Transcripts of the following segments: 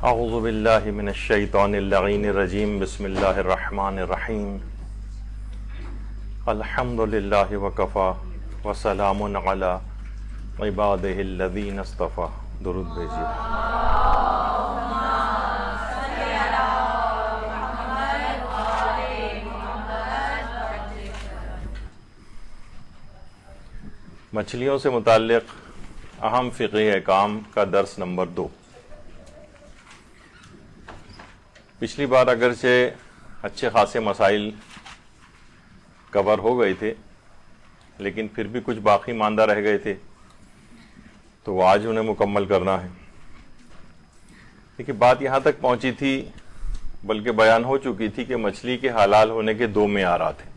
اعوذ باللہ من الشیطان اللعین الرجیم بسم اللہ الرحمن الرحیم الحمد للہ وکفا وسلام علی عبادہ الذین اصطفی. درود بھیجیے. مچھلیوں سے متعلق اہم فقہی احکام کا درس نمبر 2. پچھلی بار اگرچہ اچھے خاصے مسائل کور ہو گئے تھے لیکن پھر بھی کچھ باقی ماندہ رہ گئے تھے تو وہ آج انہیں مکمل کرنا ہے. لیکن بات یہاں تک پہنچی تھی بلکہ بیان ہو چکی تھی کہ مچھلی کے حلال ہونے کے 2 معیارات ہیں.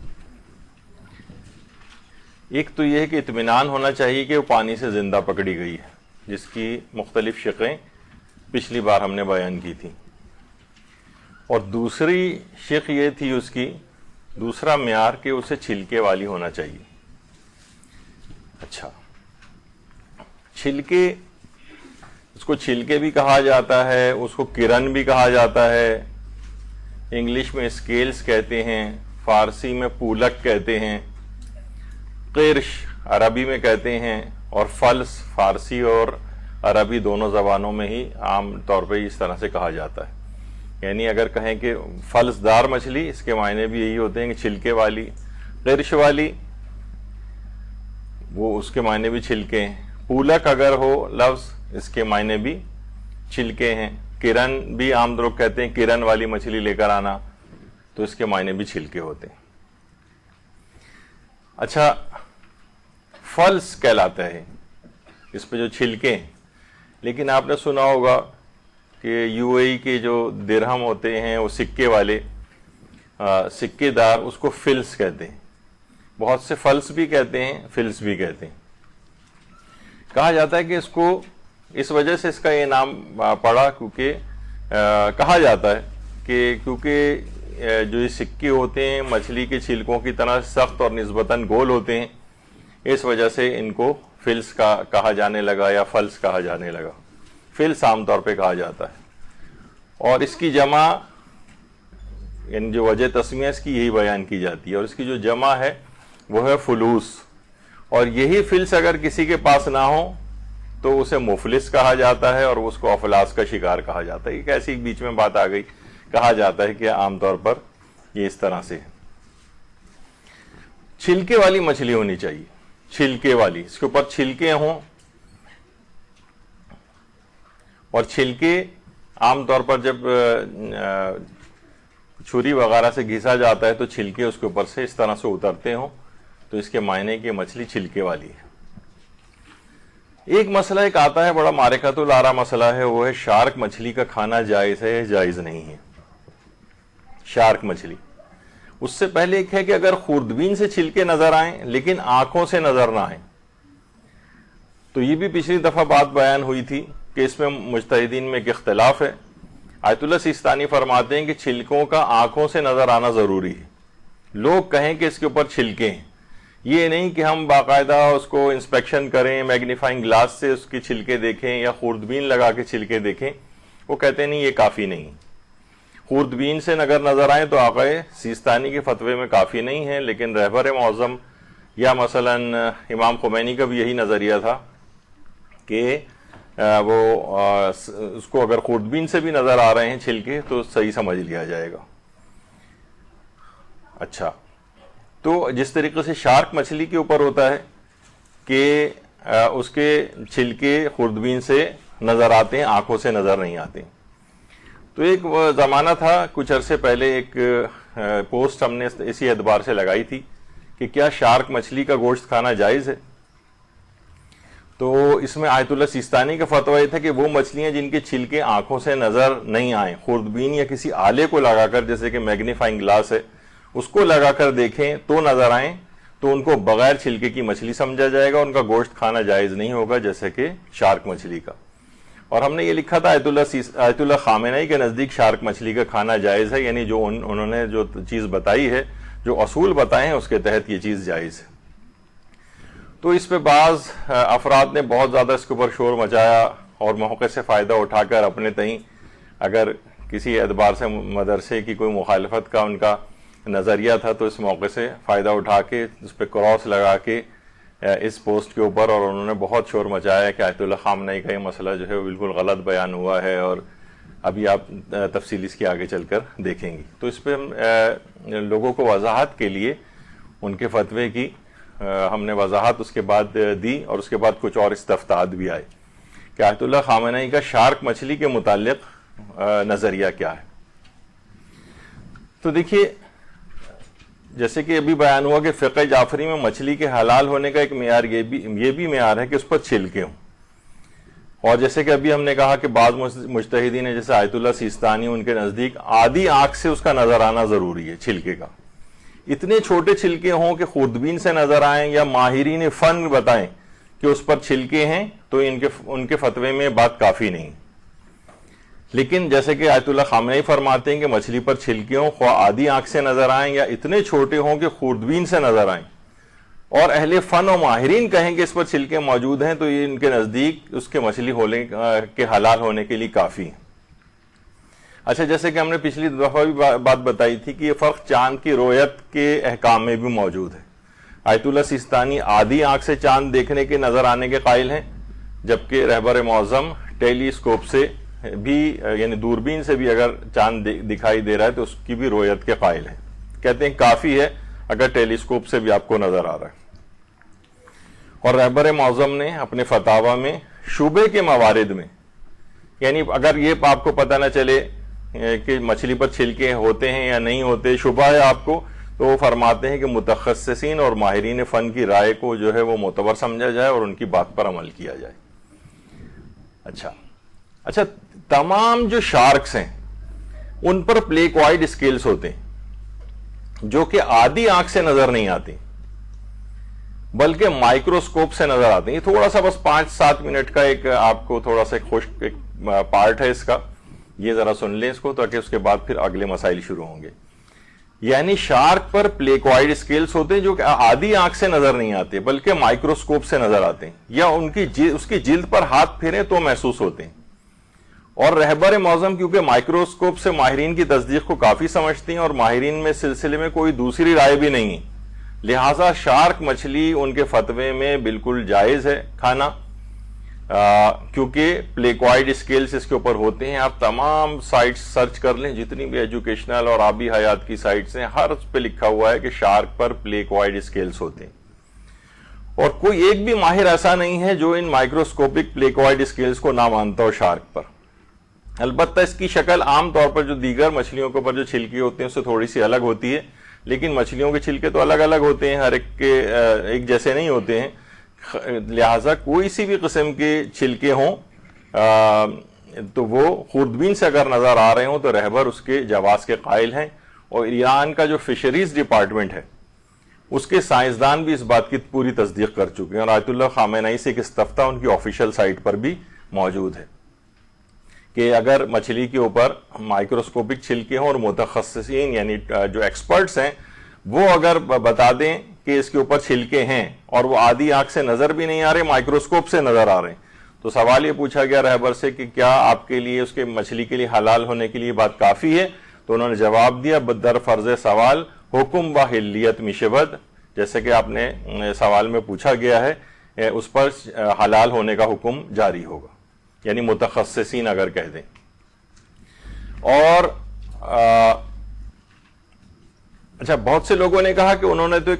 ایک تو یہ ہے کہ اطمینان ہونا چاہیے کہ وہ پانی سے زندہ پکڑی گئی ہے، جس کی مختلف شقیں پچھلی بار ہم نے بیان کی تھی. اور دوسری شق یہ تھی اس کی دوسرا معیار کہ اسے چھلکے والی ہونا چاہیے. اچھا، چھلکے، اس کو چھلکے بھی کہا جاتا ہے، اس کو کرن بھی کہا جاتا ہے، انگلش میں اسکیلز کہتے ہیں، فارسی میں پولک کہتے ہیں، قرش عربی میں کہتے ہیں، اور فلس فارسی اور عربی دونوں زبانوں میں ہی عام طور پہ اس طرح سے کہا جاتا ہے. یعنی اگر کہیں کہ فلس دار مچھلی، اس کے معنی بھی یہی ہوتے ہیں کہ چھلکے والی. قرش والی، وہ اس کے معنی بھی چھلکے ہیں. پولک اگر ہو لفظ، اس کے معنی بھی چھلکے ہیں. کرن بھی عام لوگ کہتے ہیں کرن والی مچھلی لے کر آنا، تو اس کے معنی بھی چھلکے ہوتے ہیں. اچھا، فلس کہلاتا ہے اس پہ جو چھلکے ہیں. لیکن آپ نے سنا ہوگا کہ یو اے ای کے جو درہم ہوتے ہیں وہ سکے والے، سکے دار، اس کو فلس کہتے ہیں. بہت سے فلس بھی کہتے ہیں، فلس بھی کہتے ہیں. کہا جاتا ہے کہ اس کو اس وجہ سے اس کا یہ نام پڑا کیونکہ کہا جاتا ہے کہ کیونکہ جو یہ سکے ہوتے ہیں مچھلی کے چھلکوں کی طرح سخت اور نسبتاً گول ہوتے ہیں، اس وجہ سے ان کو فلس کا کہا جانے لگا یا فلس کہا جانے لگا. فلس عام طور پہ کہا جاتا ہے. اور اس کی جمع، یعنی جو وجہ تسمیہ اس کی یہی بیان کی جاتی ہے، اور اس کی جو جمع ہے وہ ہے فلوس. اور یہی فلس اگر کسی کے پاس نہ ہو تو اسے مفلس کہا جاتا ہے اور اس کو افلاس کا شکار کہا جاتا ہے. ایک ایسی بیچ میں بات آ گئی، کہا جاتا ہے کہ عام طور پر یہ اس طرح سے. چھلکے والی مچھلی ہونی چاہیے، چھلکے والی، اس کے اوپر چھلکے ہوں. اور چھلکے عام طور پر جب چھری وغیرہ سے گھسا جاتا ہے تو چھلکے اس کے اوپر سے اس طرح سے اترتے ہوں، تو اس کے معنی کہ مچھلی چھلکے والی ہے. ایک مسئلہ ایک آتا ہے، بڑا معرکۃ الآراء مسئلہ ہے، وہ ہے شارک مچھلی کا کھانا جائز ہے یا جائز نہیں ہے. شارک مچھلی، اس سے پہلے ایک ہے کہ اگر خوردبین سے چھلکے نظر آئیں لیکن آنکھوں سے نظر نہ آئیں، تو یہ بھی پچھلی دفعہ بات بیان ہوئی تھی کہ اس میں مجتہدین میں ایک اختلاف ہے. آیت اللہ سیستانی فرماتے ہیں کہ چھلکوں کا آنکھوں سے نظر آنا ضروری ہے. لوگ کہیں کہ اس کے اوپر چھلکے ہیں، یہ نہیں کہ ہم باقاعدہ اس کو انسپیکشن کریں، میگنیفائنگ گلاس سے اس کی چھلکے دیکھیں یا خوردبین لگا کے چھلکے دیکھیں. وہ کہتے ہیں نہیں، یہ کافی نہیں. خوردبین سے اگر نظر آئیں تو آقا سیستانی کے فتوے میں کافی نہیں ہے، لیکن رہبر معظم یا مثلا امام خمینی کا بھی یہی نظریہ تھا کہ وہ اس کو اگر خوردبین سے بھی نظر آ رہے ہیں چھلکے تو صحیح سمجھ لیا جائے گا. اچھا، تو جس طریقے سے شارک مچھلی کے اوپر ہوتا ہے کہ اس کے چھلکے خوردبین سے نظر آتے ہیں، آنکھوں سے نظر نہیں آتے. تو ایک زمانہ تھا کچھ عرصے پہلے، ایک پوسٹ ہم نے اسی اعتبار سے لگائی تھی کہ کیا شارک مچھلی کا گوشت کھانا جائز ہے. تو اس میں آیت اللہ سیستانی کا فتویٰ یہ تھا کہ وہ مچھلیاں جن کے چھلکے آنکھوں سے نظر نہیں آئیں، خوردبین یا کسی آلے کو لگا کر، جیسے کہ میگنیفائنگ گلاس ہے، اس کو لگا کر دیکھیں تو نظر آئیں، تو ان کو بغیر چھلکے کی مچھلی سمجھا جائے گا، ان کا گوشت کھانا جائز نہیں ہوگا جیسے کہ شارک مچھلی کا. اور ہم نے یہ لکھا تھا آیت اللہ خامنئی کے نزدیک شارک مچھلی کا کھانا جائز ہے، یعنی جو انہوں نے جو چیز بتائی ہے، جو اصول بتائے ہیں، اس کے تحت یہ چیز جائز ہے. تو اس پہ بعض افراد نے بہت زیادہ اس کے اوپر شور مچایا اور موقع سے فائدہ اٹھا کر اپنے تئیں اگر کسی اعتبار سے مدرسے کی کوئی مخالفت کا ان کا نظریہ تھا تو اس موقع سے فائدہ اٹھا کے اس پہ کراس لگا کے اس پوسٹ کے اوپر، اور انہوں نے بہت شور مچایا کہ آیت اللہ خامنئی کا یہ مسئلہ جو ہے وہ بالکل غلط بیان ہوا ہے، اور ابھی آپ تفصیل اس کی آگے چل کر دیکھیں گی۔ تو اس پہ لوگوں کو وضاحت کے لیے ان کے فتوے کی ہم نے وضاحت اس کے بعد دی، اور اس کے بعد کچھ اور استفتاءات بھی آئے کہ آیت اللہ خامنئی کا شارک مچھلی کے متعلق نظریہ کیا ہے۔ تو دیکھیے، جیسے کہ ابھی بیان ہوا کہ فقہ جعفری میں مچھلی کے حلال ہونے کا ایک معیار یہ بھی معیار ہے کہ اس پر چھلکے ہوں، اور جیسے کہ ابھی ہم نے کہا کہ بعض مجتہدین جیسے آیت اللہ سیستانی، ان کے نزدیک آدھی آنکھ سے اس کا نظر آنا ضروری ہے چھلکے کا۔ اتنے چھوٹے چھلکے ہوں کہ خوردبین سے نظر آئیں یا ماہرین فن بتائیں کہ اس پر چھلکے ہیں، تو ان کے فتوے میں بات کافی نہیں۔ لیکن جیسے کہ آیت اللہ خامنئی فرماتے ہیں کہ مچھلی پر چھلکے ہوں، خواہ آدھی آنکھ سے نظر آئیں یا اتنے چھوٹے ہوں کہ خوردبین سے نظر آئیں، اور اہل فن و ماہرین کہیں کہ اس پر چھلکے موجود ہیں، تو یہ ان کے نزدیک اس کے مچھلی ہونے کے حلال ہونے کے لیے کافی ہیں۔ اچھا، جیسے کہ ہم نے پچھلی دفعہ بھی بات بتائی تھی کہ یہ فرق چاند کی رویت کے احکام میں بھی موجود ہے۔ آیت اللہ سیستانی آدھی آنکھ سے چاند دیکھنے کے نظر آنے کے قائل ہیں، جبکہ رہبر معظم ٹیلی اسکوپ سے بھی، یعنی دوربین سے بھی اگر چاند دکھائی دے رہا ہے تو اس کی بھی رویت کے قائل ہیں، کہتے ہیں کافی ہے اگر ٹیلی اسکوپ سے بھی آپ کو نظر آ رہا ہے۔ اور رہبر معظم نے اپنے فتاوی میں شبہ کے موارد میں، یعنی اگر یہ آپ کو پتہ نہ چلے کہ مچھلی پر چھلکے ہوتے ہیں یا نہیں ہوتے، شبہ ہے آپ کو، تو وہ فرماتے ہیں کہ متخصصین اور ماہرین فن کی رائے کو جو ہے وہ معتبر سمجھا جائے اور ان کی بات پر عمل کیا جائے۔ اچھا، تمام جو شارکس ہیں ان پر پلیکوائڈ اسکیلز ہوتے ہیں جو کہ آدھی آنکھ سے نظر نہیں آتی بلکہ مائکروسکوپ سے نظر آتے ہیں۔ یہ تھوڑا سا بس 5-7 منٹ کا ایک آپ کو تھوڑا سا خشک پارٹ ہے اس کا، یہ ذرا سن لیں اس کو، تاکہ اس کے بعد پھر اگلے مسائل شروع ہوں گے۔ یعنی شارک پر پلیکوائڈ اسکیلز ہوتے ہیں جو کہ آدھی آنکھ سے نظر نہیں آتے بلکہ مائکروسکوپ سے نظر آتے ہیں، یا اس کی جلد پر ہاتھ پھیریں تو محسوس ہوتے ہیں۔ اور رہبر معظم کیونکہ مائکروسکوپ سے ماہرین کی تصدیق کو کافی سمجھتی ہیں اور ماہرین میں سلسلے میں کوئی دوسری رائے بھی نہیں ہے، لہٰذا شارک مچھلی ان کے فتوے میں بالکل جائز ہے کھانا، کیونکہ پلیکوائڈ اسکیلز اس کے اوپر ہوتے ہیں۔ آپ تمام سائٹس سرچ کر لیں، جتنی بھی ایجوکیشنل اور آبی حیات کی سائٹس ہیں، ہر اس پہ لکھا ہوا ہے کہ شارک پر پلیکوائڈ اسکیلز ہوتے ہیں، اور کوئی ایک بھی ماہر ایسا نہیں ہے جو ان مائکروسکوپک پلیکوائڈ اسکیلز کو نہ مانتا ہو شارک پر۔ البتہ اس کی شکل عام طور پر جو دیگر مچھلیوں کے اوپر جو چھلکے ہوتے ہیں اس سے تھوڑی سی الگ ہوتی ہے، لیکن مچھلیوں کے چھلکے تو الگ الگ ہوتے ہیں، ہر ایک کے ایک جیسے نہیں ہوتے ہیں، لہٰذا کوئی سی بھی قسم کے چھلکے ہوں تو وہ خوردبین سے اگر نظر آ رہے ہوں تو رہبر اس کے جواز کے قائل ہیں، اور ایران کا جو فشریز ڈپارٹمنٹ ہے اس کے سائنسدان بھی اس بات کی پوری تصدیق کر چکے ہیں، اور آیت اللہ خامنئی سے ایک استفتاء ان کی آفیشیل سائٹ پر بھی موجود ہے کہ اگر مچھلی کے اوپر مائکروسکوپک چھلکے ہوں اور متخصصین یعنی جو ایکسپرٹس ہیں وہ اگر بتا دیں کہ اس کے اوپر چھلکے ہیں اور وہ آدھی آنکھ سے نظر بھی نہیں آ رہے، مائکروسکوپ سے نظر آ رہے ہیں، تو سوال یہ پوچھا گیا رہبر سے کہ کیا آپ کے لیے اس کے مچھلی کے لیے حلال ہونے کے لیے بات کافی ہے؟ تو انہوں نے جواب دیا در فرض سوال حکم و حلیت مشبد، جیسے کہ آپ نے سوال میں پوچھا گیا ہے اس پر حلال ہونے کا حکم جاری ہوگا، یعنی متخصصین اگر کہہ دیں۔ اور اچھا، بہت سے لوگوں نے کہا کہ انہوں نے تو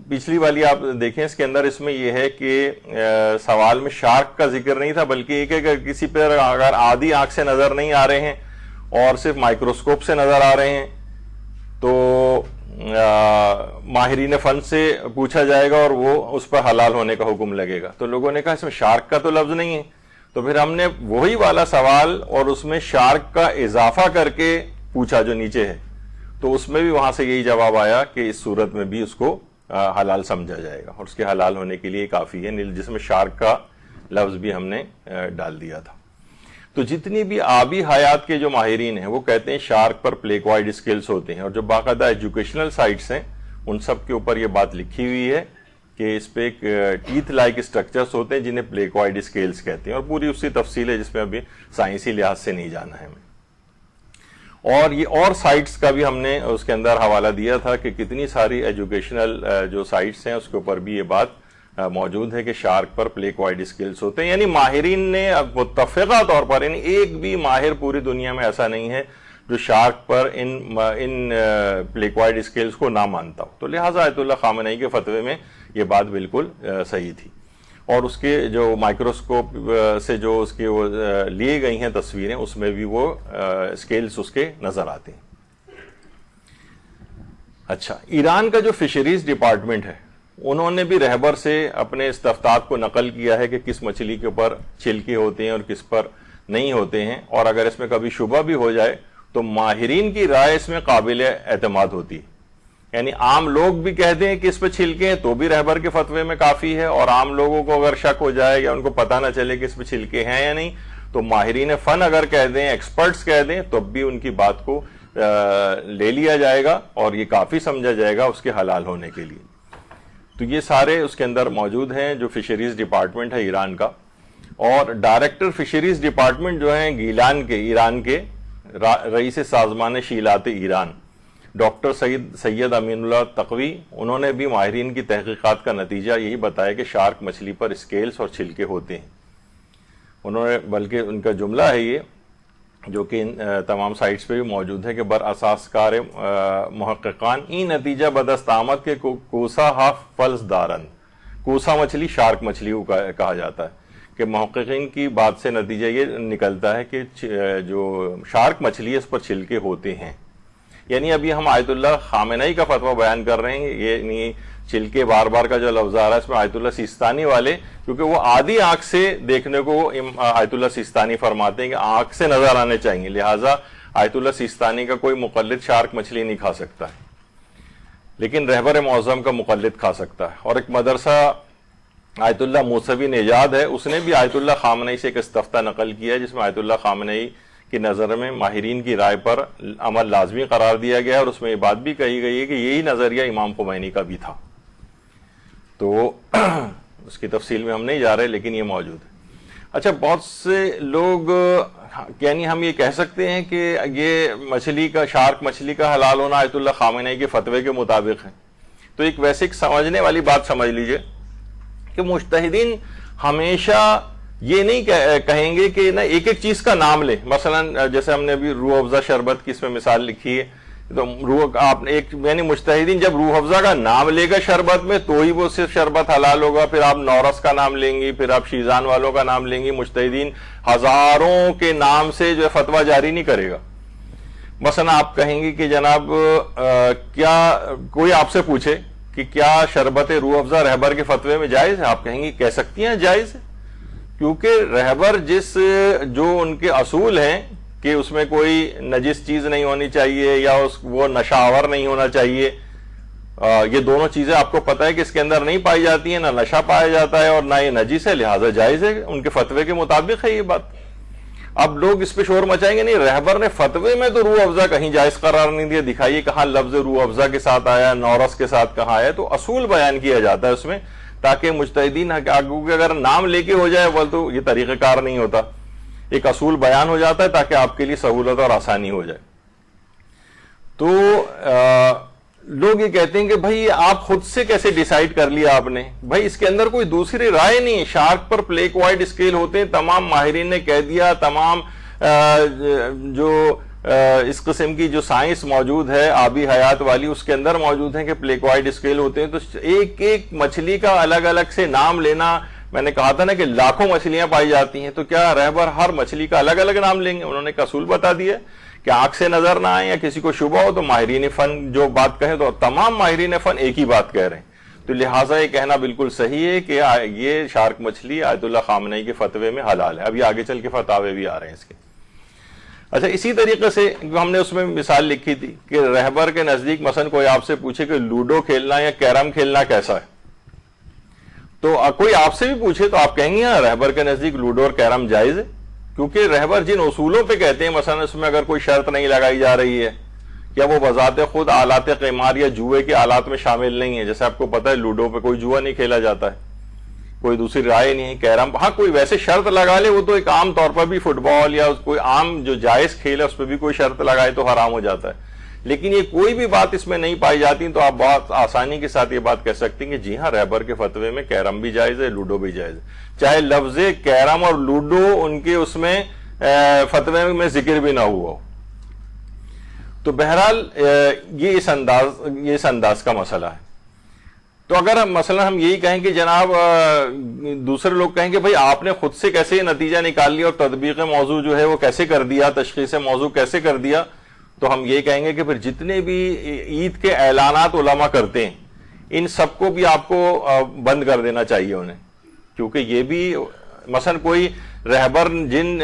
پچھلی والی آپ دیکھیں اس کے اندر اس میں یہ ہے کہ سوال میں شارک کا ذکر نہیں تھا، بلکہ ایک اگر کسی پر اگر آدھی آنکھ سے نظر نہیں آ رہے ہیں اور صرف مائکروسکوپ سے نظر آ رہے ہیں تو ماہرین فن سے پوچھا جائے گا اور وہ اس پر حلال ہونے کا حکم لگے گا۔ تو لوگوں نے کہا اس میں شارک کا تو لفظ نہیں ہے، تو پھر ہم نے وہی والا سوال اور اس میں شارک کا اضافہ کر کے پوچھا جو نیچے ہے، تو اس میں بھی وہاں سے یہی جواب آیا کہ اس صورت میں بھی اس کو حلال سمجھا جائے گا اور اس کے حلال ہونے کے لیے کافی ہے، جس میں شارک کا لفظ بھی ہم نے ڈال دیا تھا۔ تو جتنی بھی آبی حیات کے جو ماہرین ہیں وہ کہتے ہیں شارک پر پلیکوائڈ اسکیلز ہوتے ہیں، اور جو باقاعدہ ایجوکیشنل سائٹس ہیں ان سب کے اوپر یہ بات لکھی ہوئی ہے کہ اس پہ ایک ٹیتھ لائک اسٹرکچرس ہوتے ہیں جنہیں پلیکوائڈ اسکیلس کہتے ہیں، اور پوری اس کی تفصیل ہے جس میں ابھی سائنسی لحاظ سے نہیں جانا ہے ہمیں. اور یہ اور سائٹس کا بھی ہم نے اس کے اندر حوالہ دیا تھا کہ کتنی ساری ایجوکیشنل جو سائٹس ہیں اس کے اوپر بھی یہ بات موجود ہے کہ شارک پر پلیکوائڈ اسکیلس ہوتے ہیں. یعنی ماہرین نے متفقہ طور پر، یعنی ایک بھی ماہر پوری دنیا میں ایسا نہیں ہے جو شارک پر ان پلیکوائڈ اسکیلس کو نہ مانتا ہو. تو لہٰذا آیت اللہ خامنئی کے فتوے میں یہ بات بالکل صحیح تھی. اور اس کے جو مائکروسکوپ سے جو اس کے وہ لیے گئی ہیں تصویریں، اس میں بھی وہ اسکیلس اس کے نظر آتے ہیں. اچھا، ایران کا جو فشریز ڈپارٹمنٹ ہے انہوں نے بھی رہبر سے اپنے استفتاءات کو نقل کیا ہے کہ کس مچھلی کے اوپر چھلکے ہوتے ہیں اور کس پر نہیں ہوتے ہیں، اور اگر اس میں کبھی شبہ بھی ہو جائے تو ماہرین کی رائے اس میں قابل اعتماد ہوتی ہے. یعنی عام لوگ بھی کہتے ہیں کہ اس پہ چھلکے ہیں تو بھی رہبر کے فتوے میں کافی ہے، اور عام لوگوں کو اگر شک ہو جائے یا ان کو پتہ نہ چلے کہ اس پہ چھلکے ہیں یا نہیں تو ماہرین فن اگر کہہ دیں، ایکسپرٹس کہہ دیں، تب بھی ان کی بات کو لے لیا جائے گا اور یہ کافی سمجھا جائے گا اس کے حلال ہونے کے لیے. تو یہ سارے اس کے اندر موجود ہیں جو فشریز ڈپارٹمنٹ ہے ایران کا. اور ڈائریکٹر فشریز ڈپارٹمنٹ جو ہیں گیلان کے، ایران کے رئیس سازمان شیلات ایران ڈاکٹر سید امین اللہ تقوی، انہوں نے بھی ماہرین کی تحقیقات کا نتیجہ یہی بتایا کہ شارک مچھلی پر اسکیلس اور چھلکے ہوتے ہیں. انہوں نے بلکہ ان کا جملہ ہے یہ جو کہ تمام سائٹس پہ بھی موجود ہے کہ بر اساس کار محققان این نتیجہ بدست آمد کے کوسا ہاف فلس دارند. کوسا مچھلی شارک مچھلی کو کہا جاتا ہے کہ محققین کی بات سے نتیجہ یہ نکلتا ہے کہ جو شارک مچھلی ہے اس پر چھلکے ہوتے ہیں. یعنی ابھی ہم آیت اللہ خامنئی کا فتویٰ بیان کر رہے ہیں، یعنی چھلکے بار بار کا جو لفظ آ رہا ہے اس میں آیت اللہ سیستانی والے، کیونکہ وہ آدھی آنکھ سے دیکھنے کو آیت اللہ سیستانی فرماتے ہیں کہ آنکھ سے نظر آنے چاہیے، لہٰذا آیت اللہ سیستانی کا کوئی مقلد شارک مچھلی نہیں کھا سکتا ہے، لیکن رہبر معظم کا مقلد کھا سکتا ہے. اور ایک مدرسہ آیت اللہ موسوی نژاد ہے، اس نے بھی آیت اللہ خامنئی سے ایک استفتاء نقل کیا ہے جس میں آیت اللہ خامنئی کی نظر میں ماہرین کی رائے پر عمل لازمی قرار دیا گیا ہے، اور اس میں یہ بات بھی کہی گئی ہے کہ یہی نظریہ امام خمینی کا بھی تھا. تو اس کی تفصیل میں ہم نہیں جا رہے لیکن یہ موجود ہے. اچھا، بہت سے لوگ، یعنی ہم یہ کہہ سکتے ہیں کہ یہ مچھلی کا، شارک مچھلی کا حلال ہونا آیت اللہ خامنئی کے فتوے کے مطابق ہے. تو ایک ویسے سمجھنے والی بات سمجھ لیجئے کہ مجتہدین ہمیشہ یہ نہیں کہیں گے کہ نہ ایک ایک چیز کا نام لیں. مثلا جیسے ہم نے ابھی روح افزا شربت کی اس میں مثال لکھی ہے، تو آپ نے ایک، یعنی مجتہدین جب روح افزا کا نام لے گا شربت میں تو ہی وہ صرف شربت حلال ہوگا. پھر آپ نورس کا نام لیں گی، پھر آپ شیزان والوں کا نام لیں گی. مجتہدین ہزاروں کے نام سے جو ہے فتویٰ جاری نہیں کرے گا. مثلا آپ کہیں گے کہ جناب کیا کوئی آپ سے پوچھے کہ کیا شربت روح افزا رہبر کے فتوے میں جائز ہے، آپ کہیں گے کہہ سکتی ہیں جائز ہے، کیونکہ رہبر جو ان کے اصول ہیں کہ اس میں کوئی نجس چیز نہیں ہونی چاہیے یا وہ نشہ آور نہیں ہونا چاہیے، یہ دونوں چیزیں آپ کو پتہ ہے کہ اس کے اندر نہیں پائی جاتی ہیں، نہ نشہ پایا جاتا ہے اور نہ یہ نجس ہے، لہٰذا جائز ہے. ان کے فتوے کے مطابق ہے یہ بات. اب لوگ اس پہ شور مچائیں گے نہیں، رہبر نے فتوے میں تو روح افزا کہیں جائز قرار نہیں دیا، دکھائیے کہاں لفظ روح افزا کے ساتھ آیا، نورس کے ساتھ کہاں آیا. تو اصول بیان کیا جاتا ہے اس میں تاکہ مجتہدین اگر نام لے کے ہو جائے وہ تو یہ طریقہ کار نہیں ہوتا، ایک اصول بیان ہو جاتا ہے تاکہ آپ کے لیے سہولت اور آسانی ہو جائے. تو لوگ یہ کہتے ہیں کہ بھائی آپ خود سے کیسے ڈیسائیڈ کر لیا آپ نے، بھائی اس کے اندر کوئی دوسری رائے نہیں. شارک پر پلیکوائڈ اسکیل ہوتے ہیں، تمام ماہرین نے کہہ دیا، تمام جو اس قسم کی جو سائنس موجود ہے آبی حیات والی اس کے اندر موجود ہیں کہ پلیکوائڈ اسکیل ہوتے ہیں. تو ایک ایک مچھلی کا الگ الگ سے نام لینا، میں نے کہا تھا نا کہ لاکھوں مچھلیاں پائی جاتی ہیں، تو کیا رہبر ہر مچھلی کا الگ الگ نام لیں گے؟ انہوں نے ایک اصول بتا دیا کہ آنکھ سے نظر نہ آئے یا کسی کو شبہ ہو تو ماہرین فن جو بات کہیں، تو تمام ماہرین فن ایک ہی بات کہہ رہے ہیں. تو لہٰذا یہ کہنا بالکل صحیح ہے کہ یہ شارک مچھلی آیت اللہ خامنئی کے فتوے میں حلال ہے. ابھی آگے چل کے فتاوے بھی آ رہے ہیں اس کے. اچھا، اسی طریقے سے ہم نے اس میں مثال لکھی تھی کہ رہبر کے نزدیک مثلا کوئی آپ سے پوچھے کہ لوڈو کھیلنا یا کیرم کھیلنا کیسا ہے، تو کوئی آپ سے بھی پوچھے تو آپ کہیں گے ہاں رہبر کے نزدیک لوڈو اور کیرم جائز ہے، کیونکہ رہبر جن اصولوں پہ کہتے ہیں، مثلا اس میں اگر کوئی شرط نہیں لگائی جا رہی ہے کیا وہ بذات خود آلات قمار یا جوئے کے آلات میں شامل نہیں ہے؟ جیسے آپ کو پتا ہے لوڈو پہ کوئی جوا نہیں کھیلا جاتا ہے، کوئی دوسری رائے نہیں ہے، کیرم ہاں کوئی ویسے شرط لگا لے، وہ تو ایک عام طور پر بھی فٹ بال یا کوئی عام جو جائز کھیل ہے اس پہ بھی کوئی شرط لگائے تو حرام ہو جاتا ہے، لیکن یہ کوئی بھی بات اس میں نہیں پائی جاتی، تو آپ بہت آسانی کے ساتھ یہ بات کہہ سکتے ہیں کہ جی ہاں رہبر کے فتوے میں کیرم بھی جائز ہے، لوڈو بھی جائز ہے، چاہے لفظ کیرم اور لوڈو ان کے اس میں فتوے میں ذکر بھی نہ ہوا ہو۔ تو بہرحال یہ اس انداز کا مسئلہ ہے۔ تو اگر مثلا ہم یہی کہیں کہ جناب دوسرے لوگ کہیں کہ بھئی آپ نے خود سے کیسے یہ نتیجہ نکال لیا اور تطبیق موضوع جو ہے وہ کیسے کر دیا، تشخیص موضوع کیسے کر دیا، تو ہم یہ کہیں گے کہ پھر جتنے بھی عید کے اعلانات علماء کرتے ہیں ان سب کو بھی آپ کو بند کر دینا چاہیے انہیں، کیونکہ یہ بھی مثلا کوئی رہبر جن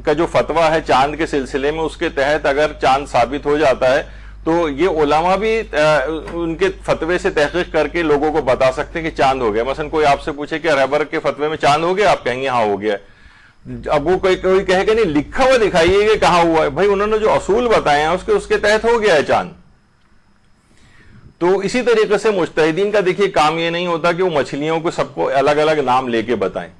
کا جو فتویٰ ہے چاند کے سلسلے میں، اس کے تحت اگر چاند ثابت ہو جاتا ہے تو یہ علماء بھی ان کے فتوے سے تحقیق کر کے لوگوں کو بتا سکتے ہیں کہ چاند ہو گیا۔ مثلا کوئی آپ سے پوچھے کہ رہبر کے فتوے میں چاند ہو گیا، آپ کہیں گے ہاں ہو گیا۔ اب وہ کوئی کہے کہ نہیں لکھا ہوا دکھائیے کہ کہاں ہوا ہے، بھائی انہوں نے جو اصول بتائے ہیں اس کے تحت ہو گیا ہے چاند۔ تو اسی طریقے سے مجتہدین کا دیکھیے کام یہ نہیں ہوتا کہ وہ مچھلیوں کو سب کو الگ الگ نام لے کے بتائیں،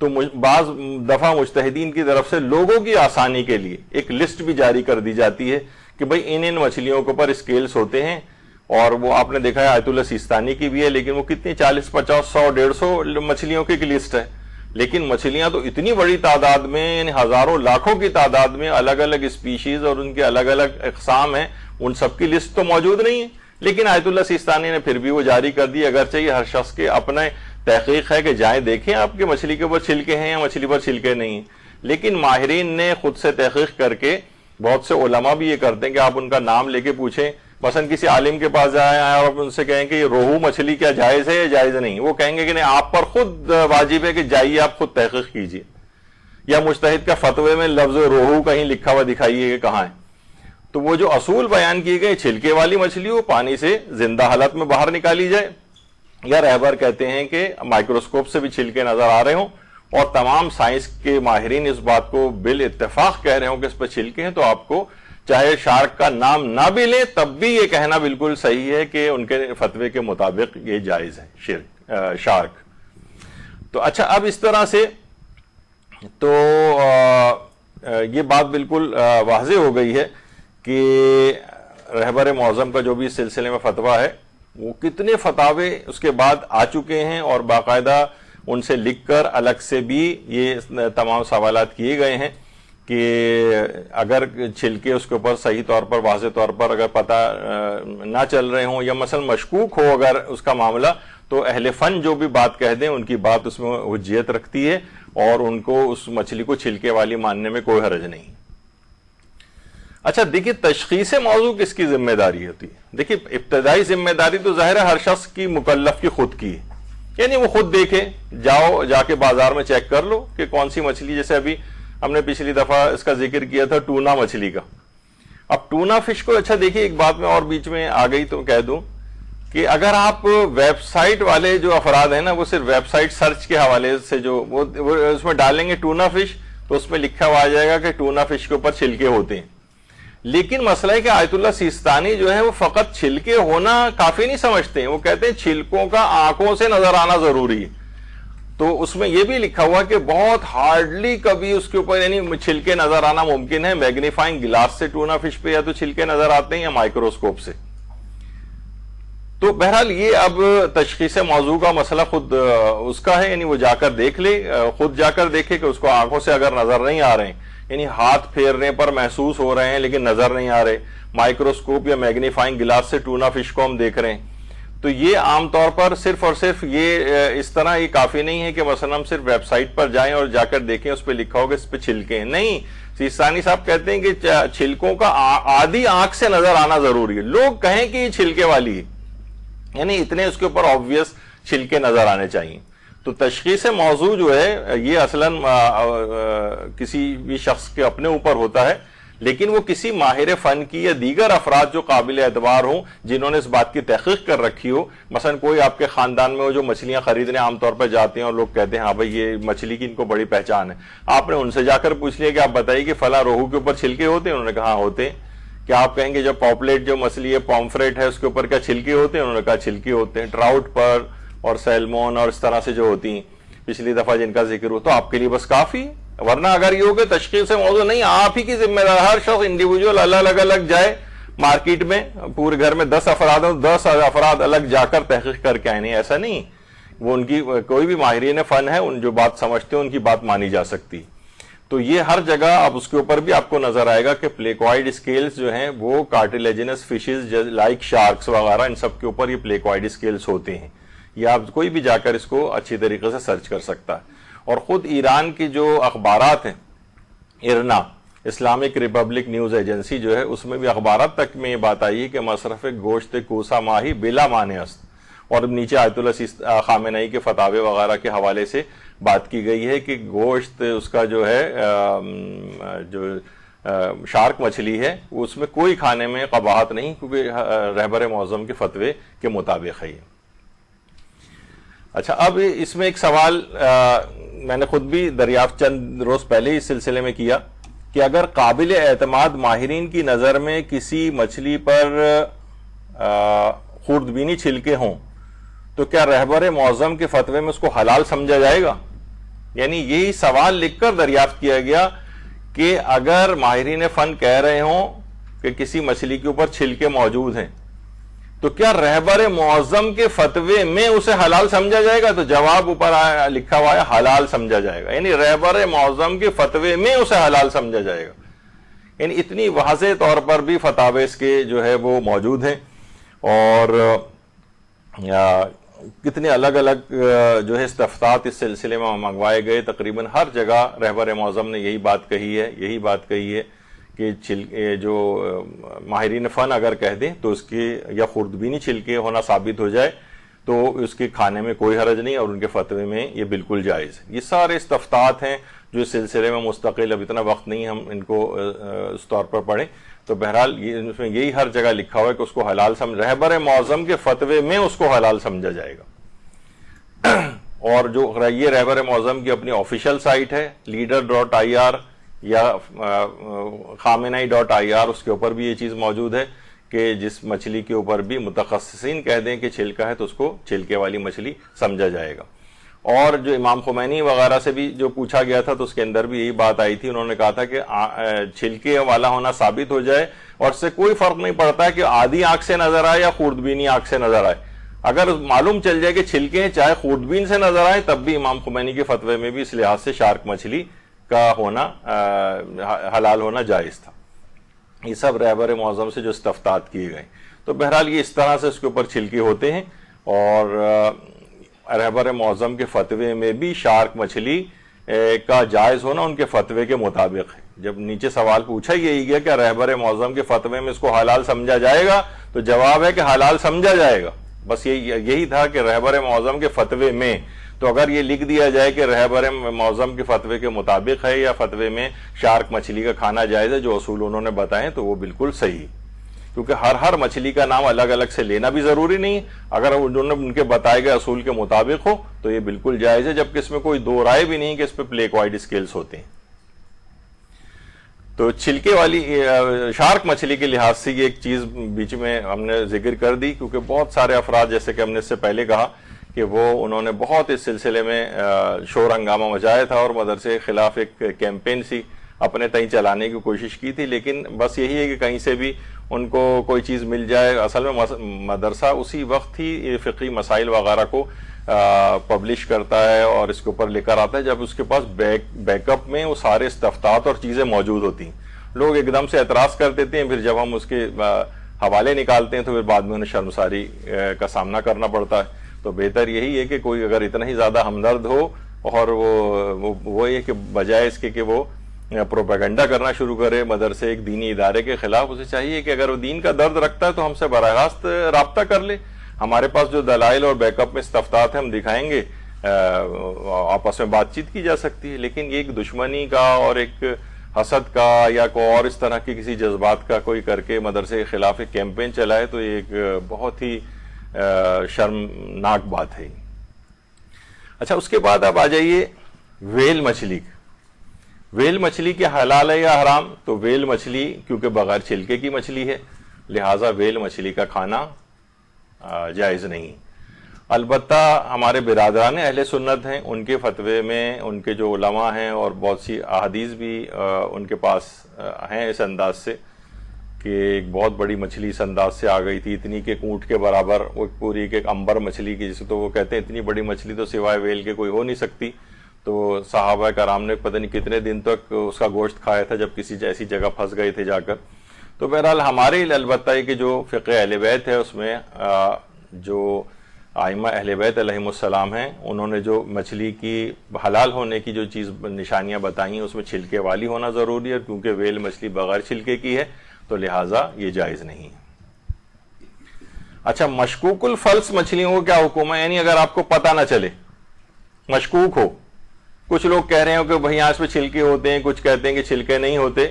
تو بعض دفعہ مجتہدین کی طرف سے لوگوں کی آسانی کے لیے ایک لسٹ بھی جاری کر دی جاتی ہے کہ بھئی ان مچھلیوں کے اوپر اسکیلز ہوتے ہیں، اور وہ آپ نے دیکھا ہے آیت اللہ سیستانی کی بھی ہے، لیکن وہ کتنی 40 50 100 150 مچھلیوں کی ایک لسٹ ہے، لیکن مچھلیاں تو اتنی بڑی تعداد میں یعنی ہزاروں لاکھوں کی تعداد میں الگ الگ اسپیشیز اور ان کے الگ الگ اقسام ہیں، ان سب کی لسٹ تو موجود نہیں ہے، لیکن آیت اللہ سیستانی نے پھر بھی وہ جاری کر دی، اگرچہ یہ ہر شخص کے اپنے تحقیق ہے کہ جائیں دیکھیں آپ کے مچھلی کے اوپر چھلکے ہیں یا مچھلی پر چھلکے نہیں ہیں، لیکن ماہرین نے خود سے تحقیق کر کے، بہت سے علماء بھی یہ کرتے ہیں کہ آپ ان کا نام لے کے پوچھیں، مثلا کسی عالم کے پاس جائیں اور آپ ان سے کہیں کہ یہ روہو مچھلی کیا جائز ہے یا جائز نہیں، وہ کہیں گے کہ نہیں آپ پر خود واجب ہے کہ جائیے آپ خود تحقیق کیجئے، یا مجتہد کا فتوے میں لفظ روہو کہیں لکھا ہوا دکھائیے کہ کہاں ہے۔ تو وہ جو اصول بیان کیے گئے چھلکے والی مچھلی وہ پانی سے زندہ حالت میں باہر نکالی جائے، یا رہبر کہتے ہیں کہ مائکروسکوپ سے بھی چھلکے نظر آ رہے ہوں اور تمام سائنس کے ماہرین اس بات کو بالاتفاق کہہ رہے ہوں کہ اس پر چھلکے ہیں، تو آپ کو چاہے شارک کا نام نہ بھی لیں تب بھی یہ کہنا بالکل صحیح ہے کہ ان کے فتوے کے مطابق یہ جائز ہے شارک۔ تو اچھا اب اس طرح سے تو یہ بات بالکل واضح ہو گئی ہے کہ رہبر معظم کا جو بھی اس سلسلے میں فتویٰ ہے وہ کتنے فتاوے اس کے بعد آ چکے ہیں، اور باقاعدہ ان سے لکھ کر الگ سے بھی یہ تمام سوالات کیے گئے ہیں کہ اگر چھلکے اس کے اوپر صحیح طور پر واضح طور پر اگر پتہ نہ چل رہے ہوں یا مثلا مشکوک ہو اگر اس کا معاملہ، تو اہل فن جو بھی بات کہہ دیں ان کی بات اس میں حجیت رکھتی ہے اور ان کو اس مچھلی کو چھلکے والی ماننے میں کوئی حرج نہیں۔ اچھا دیکھیے تشخیص موضوع کس کی ذمہ داری ہوتی ہے؟ دیکھیے ابتدائی ذمہ داری تو ظاہر ہے ہر شخص کی مکلف کی خود کی ہے، یعنی وہ خود دیکھے، جا کے بازار میں چیک کر لو کہ کون سی مچھلی، جیسے ابھی ہم نے پچھلی دفعہ اس کا ذکر کیا تھا ٹونا مچھلی کا۔ اب ٹونا فش کو اچھا دیکھیے ایک بات میں اور بیچ میں آ گئی تو کہہ دوں کہ اگر آپ ویب سائٹ والے جو افراد ہیں نا وہ صرف ویب سائٹ سرچ کے حوالے سے جو وہ اس میں ڈالیں گے ٹونا فش تو اس میں لکھا ہوا آ جائے گا کہ ٹونا فش کے اوپر چھلکے ہوتے ہیں، لیکن مسئلہ ہے کہ آیت اللہ سیستانی جو ہے وہ فقط چھلکے ہونا کافی نہیں سمجھتے ہیں، وہ کہتے ہیں چھلکوں کا آنکھوں سے نظر آنا ضروری ہے۔ تو اس میں یہ بھی لکھا ہوا کہ بہت ہارڈلی کبھی اس کے اوپر یعنی چھلکے نظر آنا ممکن ہے، میگنیفائنگ گلاس سے ٹونا فش پہ یا تو چھلکے نظر آتے ہیں یا مائکروسکوپ سے۔ تو بہرحال یہ اب تشخیص موضوع کا مسئلہ خود اس کا ہے، یعنی وہ جا کر دیکھ لے، خود جا کر دیکھے کہ اس کو آنکھوں سے اگر نظر نہیں آ رہے ہیں، یعنی ہاتھ پھیرنے پر محسوس ہو رہے ہیں لیکن نظر نہیں آ رہے، مائکروسکوپ یا میگنیفائنگ گلاس سے ٹونا فش کو ہم دیکھ رہے ہیں، تو یہ عام طور پر صرف اور صرف یہ اس طرح یہ کافی نہیں ہے کہ مثلا ہم صرف ویب سائٹ پر جائیں اور جا کر دیکھیں اس پہ لکھا ہوگا اس پہ چھلکے ہیں، نہیں، سیستانی صاحب کہتے ہیں کہ چھلکوں کا آدھی آنکھ سے نظر آنا ضروری ہے، لوگ کہیں کہ یہ چھلکے والی ہے، یعنی اتنے اس کے اوپر آبویس چھلکے نظر آنے چاہیے۔ تو تشخیص موضوع جو ہے یہ اصلاً کسی بھی شخص کے اپنے اوپر ہوتا ہے، لیکن وہ کسی ماہر فن کی یا دیگر افراد جو قابل اعتبار ہوں جنہوں نے اس بات کی تحقیق کر رکھی ہو، مثلا کوئی آپ کے خاندان میں ہو جو مچھلیاں خریدنے عام طور پر جاتے ہیں اور لوگ کہتے ہیں ہاں بھائی یہ مچھلی کی ان کو بڑی پہچان ہے، آپ نے ان سے جا کر پوچھ لیا کہ آپ بتائیے کہ فلاں روہو کے اوپر چھلکے ہوتے ہیں، انہوں نے کہا ہاں ہوتے ہیں، کیا آپ کہیں گے جب پاپلیٹ جو مچھلی ہے پومفریٹ ہے اس کے اوپر کیا چھلکے ہوتے ہیں؟ انہوں نے کہا چھلکے ہوتے ہیں. ٹراؤٹ پر اور سیلمون اور اس طرح سے جو ہوتی ہیں پچھلی دفعہ جن کا ذکر ہو، تو آپ کے لیے بس کافی. ورنہ اگر یہ ہو کہ تشخیص موضوع نہیں، آپ ہی کی ذمہ دار، ہر شخص انڈیویجول الگ الگ جائے مارکیٹ میں، پورے گھر میں 10 افراد ہوں، 10 افراد الگ جا کر تحقیق کر کے آئے. نہیں، ایسا نہیں. وہ ان کی کوئی بھی ماہرین فن ہے، ان جو بات سمجھتے ہیں ان کی بات مانی جا سکتی. تو یہ ہر جگہ اب اس کے اوپر بھی آپ کو نظر آئے گا کہ پلیکوائڈ اسکیلز جو ہیں وہ کارٹیلیجنس فشز لائک شارکس وغیرہ ان سب کے اوپر یہ پلیکوائڈ اسکیلز ہوتے ہیں. یہ آپ کوئی بھی جا کر اس کو اچھی طریقے سے سرچ کر سکتا ہے. اور خود ایران کی جو اخبارات ہیں، ارنا اسلامک ریپبلک نیوز ایجنسی جو ہے، اس میں بھی اخبارات تک میں یہ بات آئی ہے کہ مصرف گوشت کوسا ماہی بلا مانع است. اور نیچے آیت اللہ خامنئی کے فتاوے وغیرہ کے حوالے سے بات کی گئی ہے کہ گوشت اس کا جو ہے جو شارک مچھلی ہے اس میں کوئی کھانے میں قباحت نہیں، کیونکہ رہبر معظم کے فتوے کے مطابق ہے. اچھا، اب اس میں ایک سوال میں نے خود بھی دریافت چند روز پہلے اس سلسلے میں کیا کہ اگر قابل اعتماد ماہرین کی نظر میں کسی مچھلی پر خوردبینی چھلکے ہوں تو کیا رہبر معظم کے فتوے میں اس کو حلال سمجھا جائے گا؟ یعنی یہی سوال لکھ کر دریافت کیا گیا کہ اگر ماہرین فن کہہ رہے ہوں کہ کسی مچھلی کے اوپر چھلکے موجود ہیں تو کیا رہبر معظم کے فتوے میں اسے حلال سمجھا جائے گا؟ تو جواب اوپر لکھا ہوا ہے حلال سمجھا جائے گا. یعنی رہبر معظم کے فتوے میں اسے حلال سمجھا جائے گا. یعنی اتنی واضح طور پر بھی فتاوے اس کے جو ہے وہ موجود ہیں. اور کتنے الگ الگ جو ہے استفتاءات اس سلسلے میں منگوائے گئے. تقریباً ہر جگہ رہبر معظم نے یہی بات کہی ہے کہ جو ماہرین فن اگر کہہ دیں تو اس کے یا خوردبینی چھلکے ہونا ثابت ہو جائے تو اس کے کھانے میں کوئی حرج نہیں، اور ان کے فتوے میں یہ بالکل جائز ہے. یہ سارے استفتاءات ہیں جو اس سلسلے میں مستقل، اب اتنا وقت نہیں ہم ان کو اس طور پر پڑھیں. تو بہرحال اس میں یہی ہر جگہ لکھا ہوا ہے کہ اس کو حلال رہبر معظم کے فتوے میں اس کو حلال سمجھا جائے گا. اور جو یہ رہبر معظم کی اپنی آفیشیل سائٹ ہے leader.ir یا khamenei.ir، اس کے اوپر بھی یہ چیز موجود ہے کہ جس مچھلی کے اوپر بھی متخصصین کہہ دیں کہ چھلکا ہے تو اس کو چھلکے والی مچھلی سمجھا جائے گا. اور جو امام خمینی وغیرہ سے بھی جو پوچھا گیا تھا تو اس کے اندر بھی یہی بات آئی تھی. انہوں نے کہا تھا کہ چھلکے والا ہونا ثابت ہو جائے اور اس سے کوئی فرق نہیں پڑتا کہ آدھی آنکھ سے نظر آئے یا خوردبینی آنکھ سے نظر آئے. اگر معلوم چل جائے کہ چھلکے ہیں چاہے خوردبین سے نظر آئے تب بھی امام خمینی کے فتوے میں بھی اس لحاظ سے شارک مچھلی کا ہونا حلال ہونا جائز تھا. یہ سب رہبر معظم سے جو استفتاءات کیے گئے. تو بہرحال یہ اس طرح سے اس کے اوپر چھلکے ہوتے ہیں، اور رہبر معظم کے فتوے میں بھی شارک مچھلی کا جائز ہونا ان کے فتوے کے مطابق ہے. جب نیچے سوال پوچھا یہی گیا کہ رہبر معظم کے فتوے میں اس کو حلال سمجھا جائے گا، تو جواب ہے کہ حلال سمجھا جائے گا. بس یہی تھا کہ رہبر معظم کے فتوے میں. تو اگر یہ لکھ دیا جائے کہ رہبر معظم کے فتوے کے مطابق ہے یا فتوے میں شارک مچھلی کا کھانا جائز ہے، جو اصول انہوں نے بتائے تو وہ بالکل صحیح. کیونکہ ہر مچھلی کا نام الگ الگ سے لینا بھی ضروری نہیں. اگر انہوں نے ان کے بتائے گئے اصول کے مطابق ہو تو یہ بالکل جائز ہے، جبکہ اس میں کوئی دو رائے بھی نہیں کہ اس پہ پلیکوائڈ اسکیلز ہوتے ہیں. تو چھلکے والی شارک مچھلی کے لحاظ سے یہ ایک چیز بیچ میں ہم نے ذکر کر دی، کیونکہ بہت سارے افراد جیسے کہ ہم نے اس سے پہلے کہا کہ انہوں نے بہت اس سلسلے میں شور ہنگامہ مچایا تھا اور مدرسے کے خلاف ایک کیمپین سی اپنے تئیں چلانے کی کوشش کی تھی. لیکن بس یہی ہے کہ کہیں سے بھی ان کو کوئی چیز مل جائے. اصل میں مدرسہ اسی وقت ہی فقہی مسائل وغیرہ کو پبلش کرتا ہے اور اس کے اوپر لے کر آتا ہے جب اس کے پاس بیک اپ میں وہ سارے استفتاءات اور چیزیں موجود ہوتی ہیں. لوگ ایک دم سے اعتراض کر دیتے ہیں، پھر جب ہم اس کے حوالے نکالتے ہیں تو پھر بعد میں انہیں شرمساری کا سامنا کرنا پڑتا ہے. تو بہتر یہی ہے کہ کوئی اگر اتنا ہی زیادہ ہمدرد ہو اور وہ یہ کہ بجائے اس کے کہ وہ پروپیگنڈا کرنا شروع کرے مدرسے ایک دینی ادارے کے خلاف، اسے چاہیے کہ اگر وہ دین کا درد رکھتا ہے تو ہم سے براہ راست رابطہ کر لے. ہمارے پاس جو دلائل اور بیک اپ میں استفتاءات ہیں ہم دکھائیں گے، آپس میں بات چیت کی جا سکتی ہے. لیکن یہ ایک دشمنی کا اور ایک حسد کا یا کوئی اور اس طرح کی کسی جذبات کا کوئی کر کے مدرسے کے خلاف ایک کیمپین چلائے تو یہ ایک بہت ہی شرمناک بات ہے. اچھا، اس کے بعد اب آ جائیے ویل مچھلی. ویل مچھلی کے حلال ہے یا حرام؟ تو ویل مچھلی کیونکہ بغیر چھلکے کی مچھلی ہے، لہٰذا ویل مچھلی کا کھانا جائز نہیں۔ البتہ ہمارے برادران اہل سنت ہیں، ان کے فتوے میں ان کے جو علماء ہیں اور بہت سی احادیث بھی ان کے پاس ہیں اس انداز سے کہ ایک بہت بڑی مچھلی اس انداز سے آ گئی تھی، اتنی کہ اونٹ کے برابر، وہ پوری ایک امبر مچھلی کی، جسے تو وہ کہتے ہیں اتنی بڑی مچھلی تو سوائے ویل کے کوئی ہو نہیں سکتی۔ تو صحابہ کرام نے پتہ نہیں کتنے دن تک اس کا گوشت کھایا تھا جب کسی ایسی جگہ پھنس گئے تھے جا کر۔ تو بہرحال ہمارے البتہ یہ کہ جو فقہ اہل بیت ہے اس میں جو ائمہ اہل بیت علیہم السلام ہیں، انہوں نے جو مچھلی کی حلال ہونے کی جو چیز نشانیاں بتائی ہیں اس میں چھلکے والی ہونا ضروری ہے، کیونکہ ویل مچھلی بغیر چھلکے کی ہے تو لہٰذا یہ جائز نہیں ہے۔ اچھا، مشکوک الفلس مچھلیوں کو کیا حکم ہے؟ یعنی اگر آپ کو پتہ نہ چلے، مشکوک ہو، کچھ لوگ کہہ رہے ہو کہ بھئی یہاں اس میں چھلکے ہوتے ہیں، کچھ کہتے ہیں کہ چھلکے نہیں ہوتے،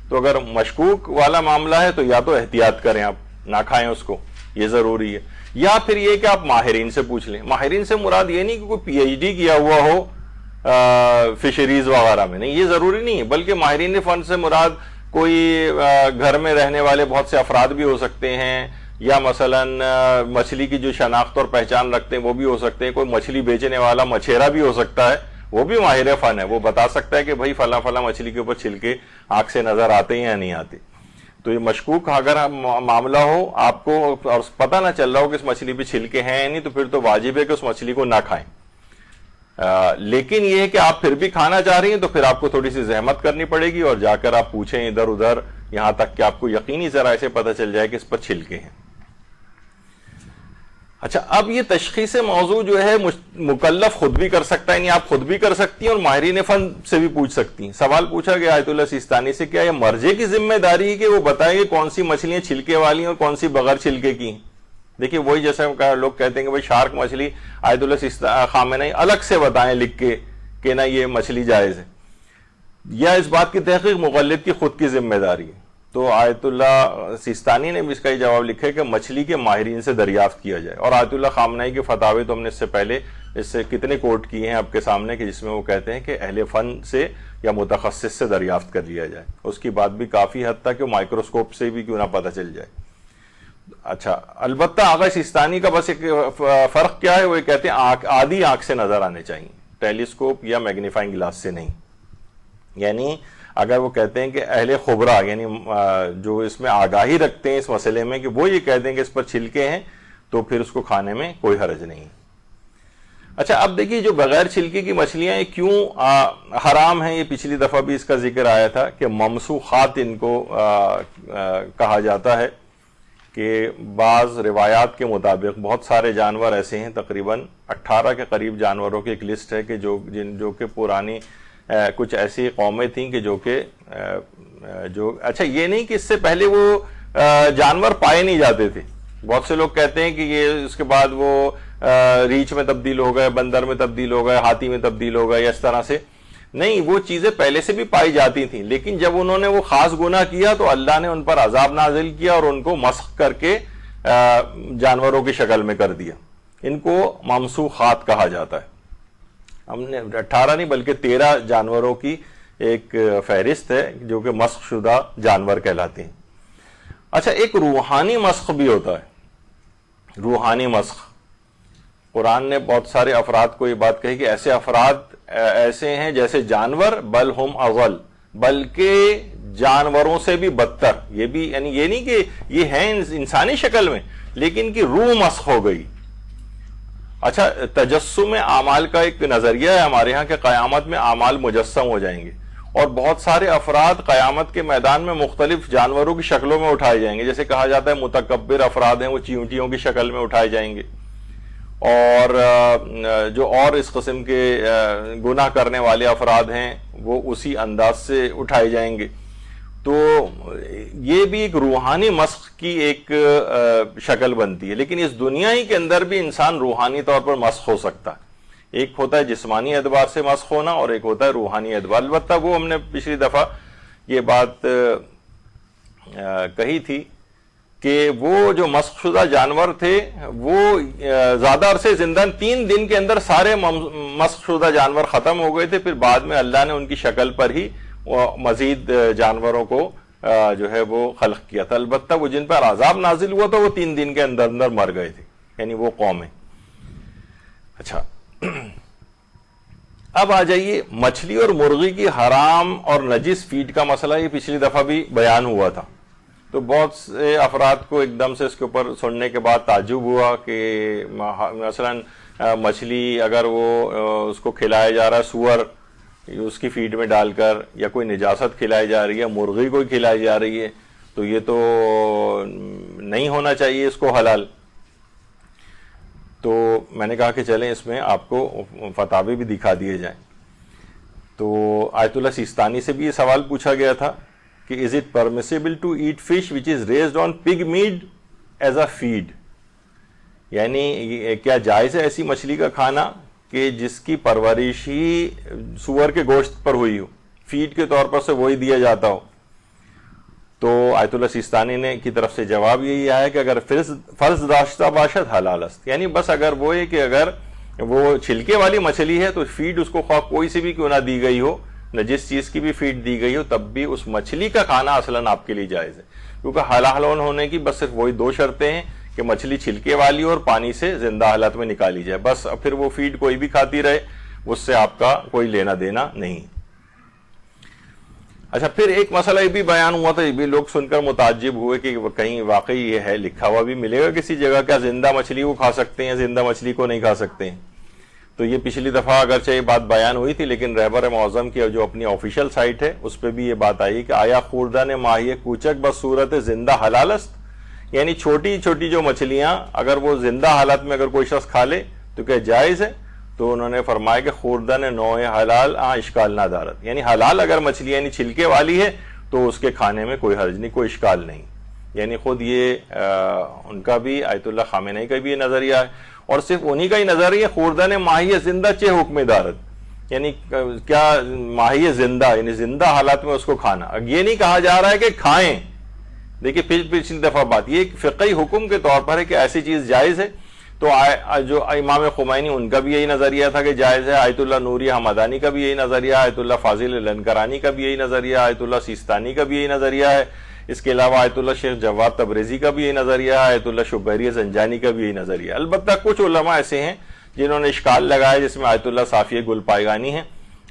تو اگر مشکوک والا معاملہ ہے تو یا تو احتیاط کریں، آپ نہ کھائیں اس کو، یہ ضروری ہے، یا پھر یہ کہ آپ ماہرین سے پوچھ لیں۔ ماہرین سے مراد یہ نہیں کہ کوئی پی ایچ ڈی کیا ہوا ہو فشریز وغیرہ میں، نہیں، یہ ضروری نہیں ہے، بلکہ ماہرین فن سے مراد کوئی گھر میں رہنے والے بہت سے افراد بھی ہو سکتے ہیں، یا مثلا مچھلی کی جو شناخت اور پہچان رکھتے ہیں وہ بھی ہو سکتے ہیں، کوئی مچھلی بیچنے والا مچھیرا بھی ہو سکتا ہے، وہ بھی ماہر فن ہے، وہ بتا سکتا ہے کہ بھائی فلاں فلاں مچھلی کے اوپر چھلکے آنکھ سے نظر آتے ہیں یا نہیں آتے۔ تو یہ مشکوک اگر معاملہ ہو، آپ کو اور پتہ نہ چل رہا ہو کہ اس مچھلی پہ چھلکے ہیں یا نہیں، تو پھر تو واجب ہے کہ اس مچھلی کو نہ کھائیں۔ لیکن یہ ہے کہ آپ پھر بھی کھانا چاہ رہی ہیں تو پھر آپ کو تھوڑی سی زحمت کرنی پڑے گی اور جا کر آپ پوچھیں ادھر ادھر، یہاں تک کہ آپ کو یقینی ذرائع سے پتہ چل جائے کہ اس پر چھلکے ہیں۔ اچھا، اب یہ تشخیص موضوع جو ہے مکلف خود بھی کر سکتا ہے، یعنی آپ خود بھی کر سکتی ہیں اور ماہرین فن سے بھی پوچھ سکتی ہیں۔ سوال پوچھا گیا آیت اللہ سیستانی سے، کیا یہ مرجع کی ذمہ داری ہے کہ وہ بتائیں کہ کون سی مچھلیاں چھلکے والی ہیں اور کون سی بغیر چھلکے کی ہیں؟ دیکھیے وہی جیسے لوگ کہتے ہیں کہ بھائی شارک مچھلی آیت اللہ خامنہئی الگ سے بتائیں لکھ کے کہ نہ یہ مچھلی جائز ہے، یا اس بات کی تحقیق مقلد کی خود کی ذمہ داری ہے؟ تو آیت اللہ سیستانی نے بھی اس کا یہ جواب لکھا ہے کہ مچھلی کے ماہرین سے دریافت کیا جائے، اور آیت اللہ خامنہئی کے فتاوی تو ہم نے اس سے پہلے اس سے کتنے کوٹ کیے ہیں آپ کے سامنے کہ جس میں وہ کہتے ہیں کہ اہل فن سے یا متخصص سے دریافت کر لیا جائے، اس کی بات بھی کافی حد تک کہ مائکروسکوپ سے بھی کیوں نہ پتہ چل جائے۔ اچھا، البتہ آغا سیستانی کا بس ایک فرق کیا ہے، وہ کہتے ہیں آدھی آنکھ سے نظر آنے چاہیے، ٹیلیسکوپ یا میگنیفائنگ گلاس سے نہیں۔ یعنی اگر وہ کہتے ہیں کہ اہل خبرہ، یعنی جو اس میں آگاہی رکھتے ہیں اس مسئلے میں، کہ وہ یہ کہتے ہیں کہ اس پر چھلکے ہیں، تو پھر اس کو کھانے میں کوئی حرج نہیں۔ اچھا، اب دیکھیے جو بغیر چھلکے کی مچھلیاں ہیں کیوں حرام ہیں، یہ پچھلی دفعہ بھی اس کا ذکر آیا تھا کہ ممسوخات ان کو کہا جاتا ہے، کہ بعض روایات کے مطابق بہت سارے جانور ایسے ہیں، تقریباً 18 کے قریب جانوروں کی ایک لسٹ ہے کہ جو کہ پرانی کچھ ایسی قومیں تھیں کہ جو اچھا یہ نہیں کہ اس سے پہلے وہ جانور پائے نہیں جاتے تھے۔ بہت سے لوگ کہتے ہیں کہ یہ اس کے بعد وہ ریچھ میں تبدیل ہو گئے، بندر میں تبدیل ہو گئے، ہاتھی میں تبدیل ہو گئے، یا اس طرح سے نہیں، وہ چیزیں پہلے سے بھی پائی جاتی تھیں، لیکن جب انہوں نے وہ خاص گناہ کیا تو اللہ نے ان پر عذاب نازل کیا اور ان کو مسخ کر کے جانوروں کی شکل میں کر دیا۔ ان کو ممسوخات کہا جاتا ہے۔ ہم نے 18 نہیں بلکہ 13 جانوروں کی ایک فہرست ہے جو کہ مسخ شدہ جانور کہلاتے ہیں۔ اچھا، ایک روحانی مسخ بھی ہوتا ہے، روحانی مسخ۔ قرآن نے بہت سارے افراد کو یہ بات کہی کہ ایسے افراد ایسے ہیں جیسے جانور، بل ہم اضل، بلکہ جانوروں سے بھی بدتر۔ یہ بھی یعنی یہ نہیں کہ یہ ہیں انسانی شکل میں، لیکن کی روح مسخ ہو گئی۔ اچھا، تجسم اعمال کا ایک نظریہ ہے ہمارے ہاں کہ قیامت میں اعمال مجسم ہو جائیں گے، اور بہت سارے افراد قیامت کے میدان میں مختلف جانوروں کی شکلوں میں اٹھائے جائیں گے۔ جیسے کہا جاتا ہے متکبر افراد ہیں وہ چیونٹیوں کی شکل میں اٹھائے جائیں گے، اور جو اور اس قسم کے گناہ کرنے والے افراد ہیں وہ اسی انداز سے اٹھائے جائیں گے۔ تو یہ بھی ایک روحانی مسخ کی ایک شکل بنتی ہے، لیکن اس دنیا ہی کے اندر بھی انسان روحانی طور پر مسخ ہو سکتا ہے۔ ایک ہوتا ہے جسمانی اعتبار سے مسخ ہونا، اور ایک ہوتا ہے روحانی اعتبار۔ البتہ وہ ہم نے پچھلی دفعہ یہ بات کہی تھی کہ وہ جو مسخ شدہ جانور تھے وہ زیادہ عرصے زندہ، 3 دن کے اندر سارے مسخ شدہ جانور ختم ہو گئے تھے، پھر بعد میں اللہ نے ان کی شکل پر ہی مزید جانوروں کو جو ہے وہ خلق کیا تھا. البتہ وہ جن پر عذاب نازل ہوا تھا وہ 3 دن کے اندر اندر مر گئے تھے، یعنی وہ قومیں. اچھا، اب آ جائیے مچھلی اور مرغی کی حرام اور نجس فیڈ کا مسئلہ. یہ پچھلی دفعہ بھی بیان ہوا تھا، تو بہت سے افراد کو ایک دم سے اس کے اوپر سننے کے بعد تعجب ہوا کہ مثلا مچھلی اگر وہ اس کو کھلایا جا رہا ہے سور اس کی فیڈ میں ڈال کر، یا کوئی نجاست کھلائی جا رہی ہے، مرغی کو کھلائی جا رہی ہے، تو یہ تو نہیں ہونا چاہیے اس کو حلال. تو میں نے کہا کہ چلیں اس میں آپ کو فتاوی بھی دکھا دیے جائیں. تو آیت اللہ سیستانی سے بھی یہ سوال پوچھا گیا تھا کہ is it permissible to eat fish which is raised on pig meat as a feed, یعنی کیا جائز ہے ایسی مچھلی کا کھانا کہ جس کی پرورش ہی سور کے گوشت پر ہوئی ہو، فیڈ کے طور پر سے وہی دیا جاتا ہو. تو آیت اللہ سیستانی نے کی طرف سے جواب یہی آیا کہ اگر فرض داشتہ باشد حلال است، یعنی بس اگر وہ ہے کہ اگر وہ چھلکے والی مچھلی ہے تو فیڈ اس کو خواہ کوئی سی بھی کیوں نہ دی گئی ہو، نہ جس چیز کی بھی فیڈ دی گئی ہو، تب بھی اس مچھلی کا کھانا اصلاً آپ کے لیے جائز ہے. کیونکہ حلال ہونے کی بس صرف وہی 2 شرطیں ہیں کہ مچھلی چھلکے والی اور پانی سے زندہ حالت میں نکالی جائے، بس. پھر وہ فیڈ کوئی بھی کھاتی رہے، اس سے آپ کا کوئی لینا دینا نہیں. اچھا، پھر ایک مسئلہ یہ بھی بیان ہوا تھا، یہ بھی لوگ سن کر متعجب ہوئے کہ کہیں واقعی یہ ہے لکھا ہوا بھی ملے گا کسی جگہ، کیا زندہ مچھلی کو کھا سکتے ہیں، زندہ مچھلی کو نہیں کھا سکتے ہیں. تو یہ پچھلی دفعہ اگرچہ یہ بات بیان ہوئی تھی، لیکن رہبر معظم کی جو اپنی آفیشیل سائٹ ہے اس پہ بھی یہ بات آئی کہ آیا خوردن ماہی کوچک بصورت زندہ حلال است، یعنی چھوٹی چھوٹی جو مچھلیاں اگر وہ زندہ حالت میں اگر کوئی شخص کھا لے تو کیا جائز ہے؟ تو انہوں نے فرمایا کہ خوردن نوع حلال اشکال نہ دارت، یعنی حلال اگر مچھلی یعنی چھلکے والی ہے تو اس کے کھانے میں کوئی حرج نہیں، کوئی اشکال نہیں. یعنی خود یہ ان کا بھی آیت اللہ خامنئی کا بھی یہ نظریہ ہے، اور صرف انہی کا ہی نظریہ خوردن ماہی زندہ چہ حکم دارت، یعنی کیا ماہی زندہ یعنی زندہ حالات میں اس کو کھانا. یہ نہیں کہا جا رہا ہے کہ کھائیں، دیکھیے پچھلی دفعہ بات یہ ایک فقہی حکم کے طور پر ہے کہ ایسی چیز جائز ہے. تو جو امام خمینی ان کا بھی یہی نظریہ تھا کہ جائز ہے، آیت اللہ نوری حمدانی کا بھی یہی نظریہ، آیت اللہ فاضل لنکرانی کا بھی یہی نظریہ، آیت اللہ سیستانی کا بھی یہی نظریہ ہے. اس کے علاوہ آیت اللہ شیخ جواد تبریزی کا بھی یہی نظریہ ہے، آیت اللہ شبیری زنجانی کا بھی یہی نظریہ. البتہ کچھ علماء ایسے ہیں جنہوں نے اشکال لگایا، جس میں آیت اللہ صافی گل پائگانی ہیں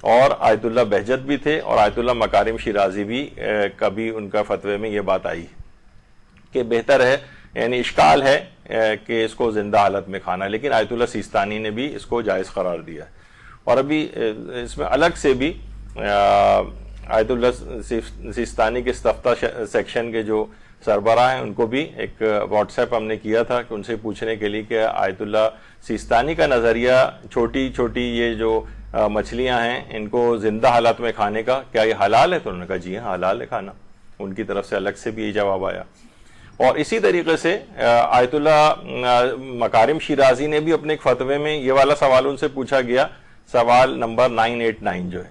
اور آیت اللہ بہجت بھی تھے، اور آیت اللہ مکارم شیرازی بھی کبھی ان کا فتوے میں یہ بات آئی کہ بہتر ہے، یعنی اشکال ہے کہ اس کو زندہ حالت میں کھانا، لیکن آیت اللہ سیستانی نے بھی اس کو جائز قرار دیا. اور ابھی اس میں الگ سے بھی آیت اللہ سیستانی کے استفتاء سیکشن کے جو سربراہ ہیں ان کو بھی ایک واٹس ایپ ہم نے کیا تھا کہ ان سے پوچھنے کے لیے کہ آیت اللہ سیستانی کا نظریہ چھوٹی چھوٹی یہ جو مچھلیاں ہیں ان کو زندہ حالت میں کھانے کا کیا یہ حلال ہے؟ تو انہوں نے کہا جی ہاں حلال ہے کھانا. ان کی طرف سے الگ سے بھی یہ جواب آیا. اور اسی طریقے سے آیت اللہ مکارم شیرازی نے بھی اپنے ایک فتوے میں یہ والا سوال ان سے پوچھا گیا، سوال نمبر 989 جو ہے،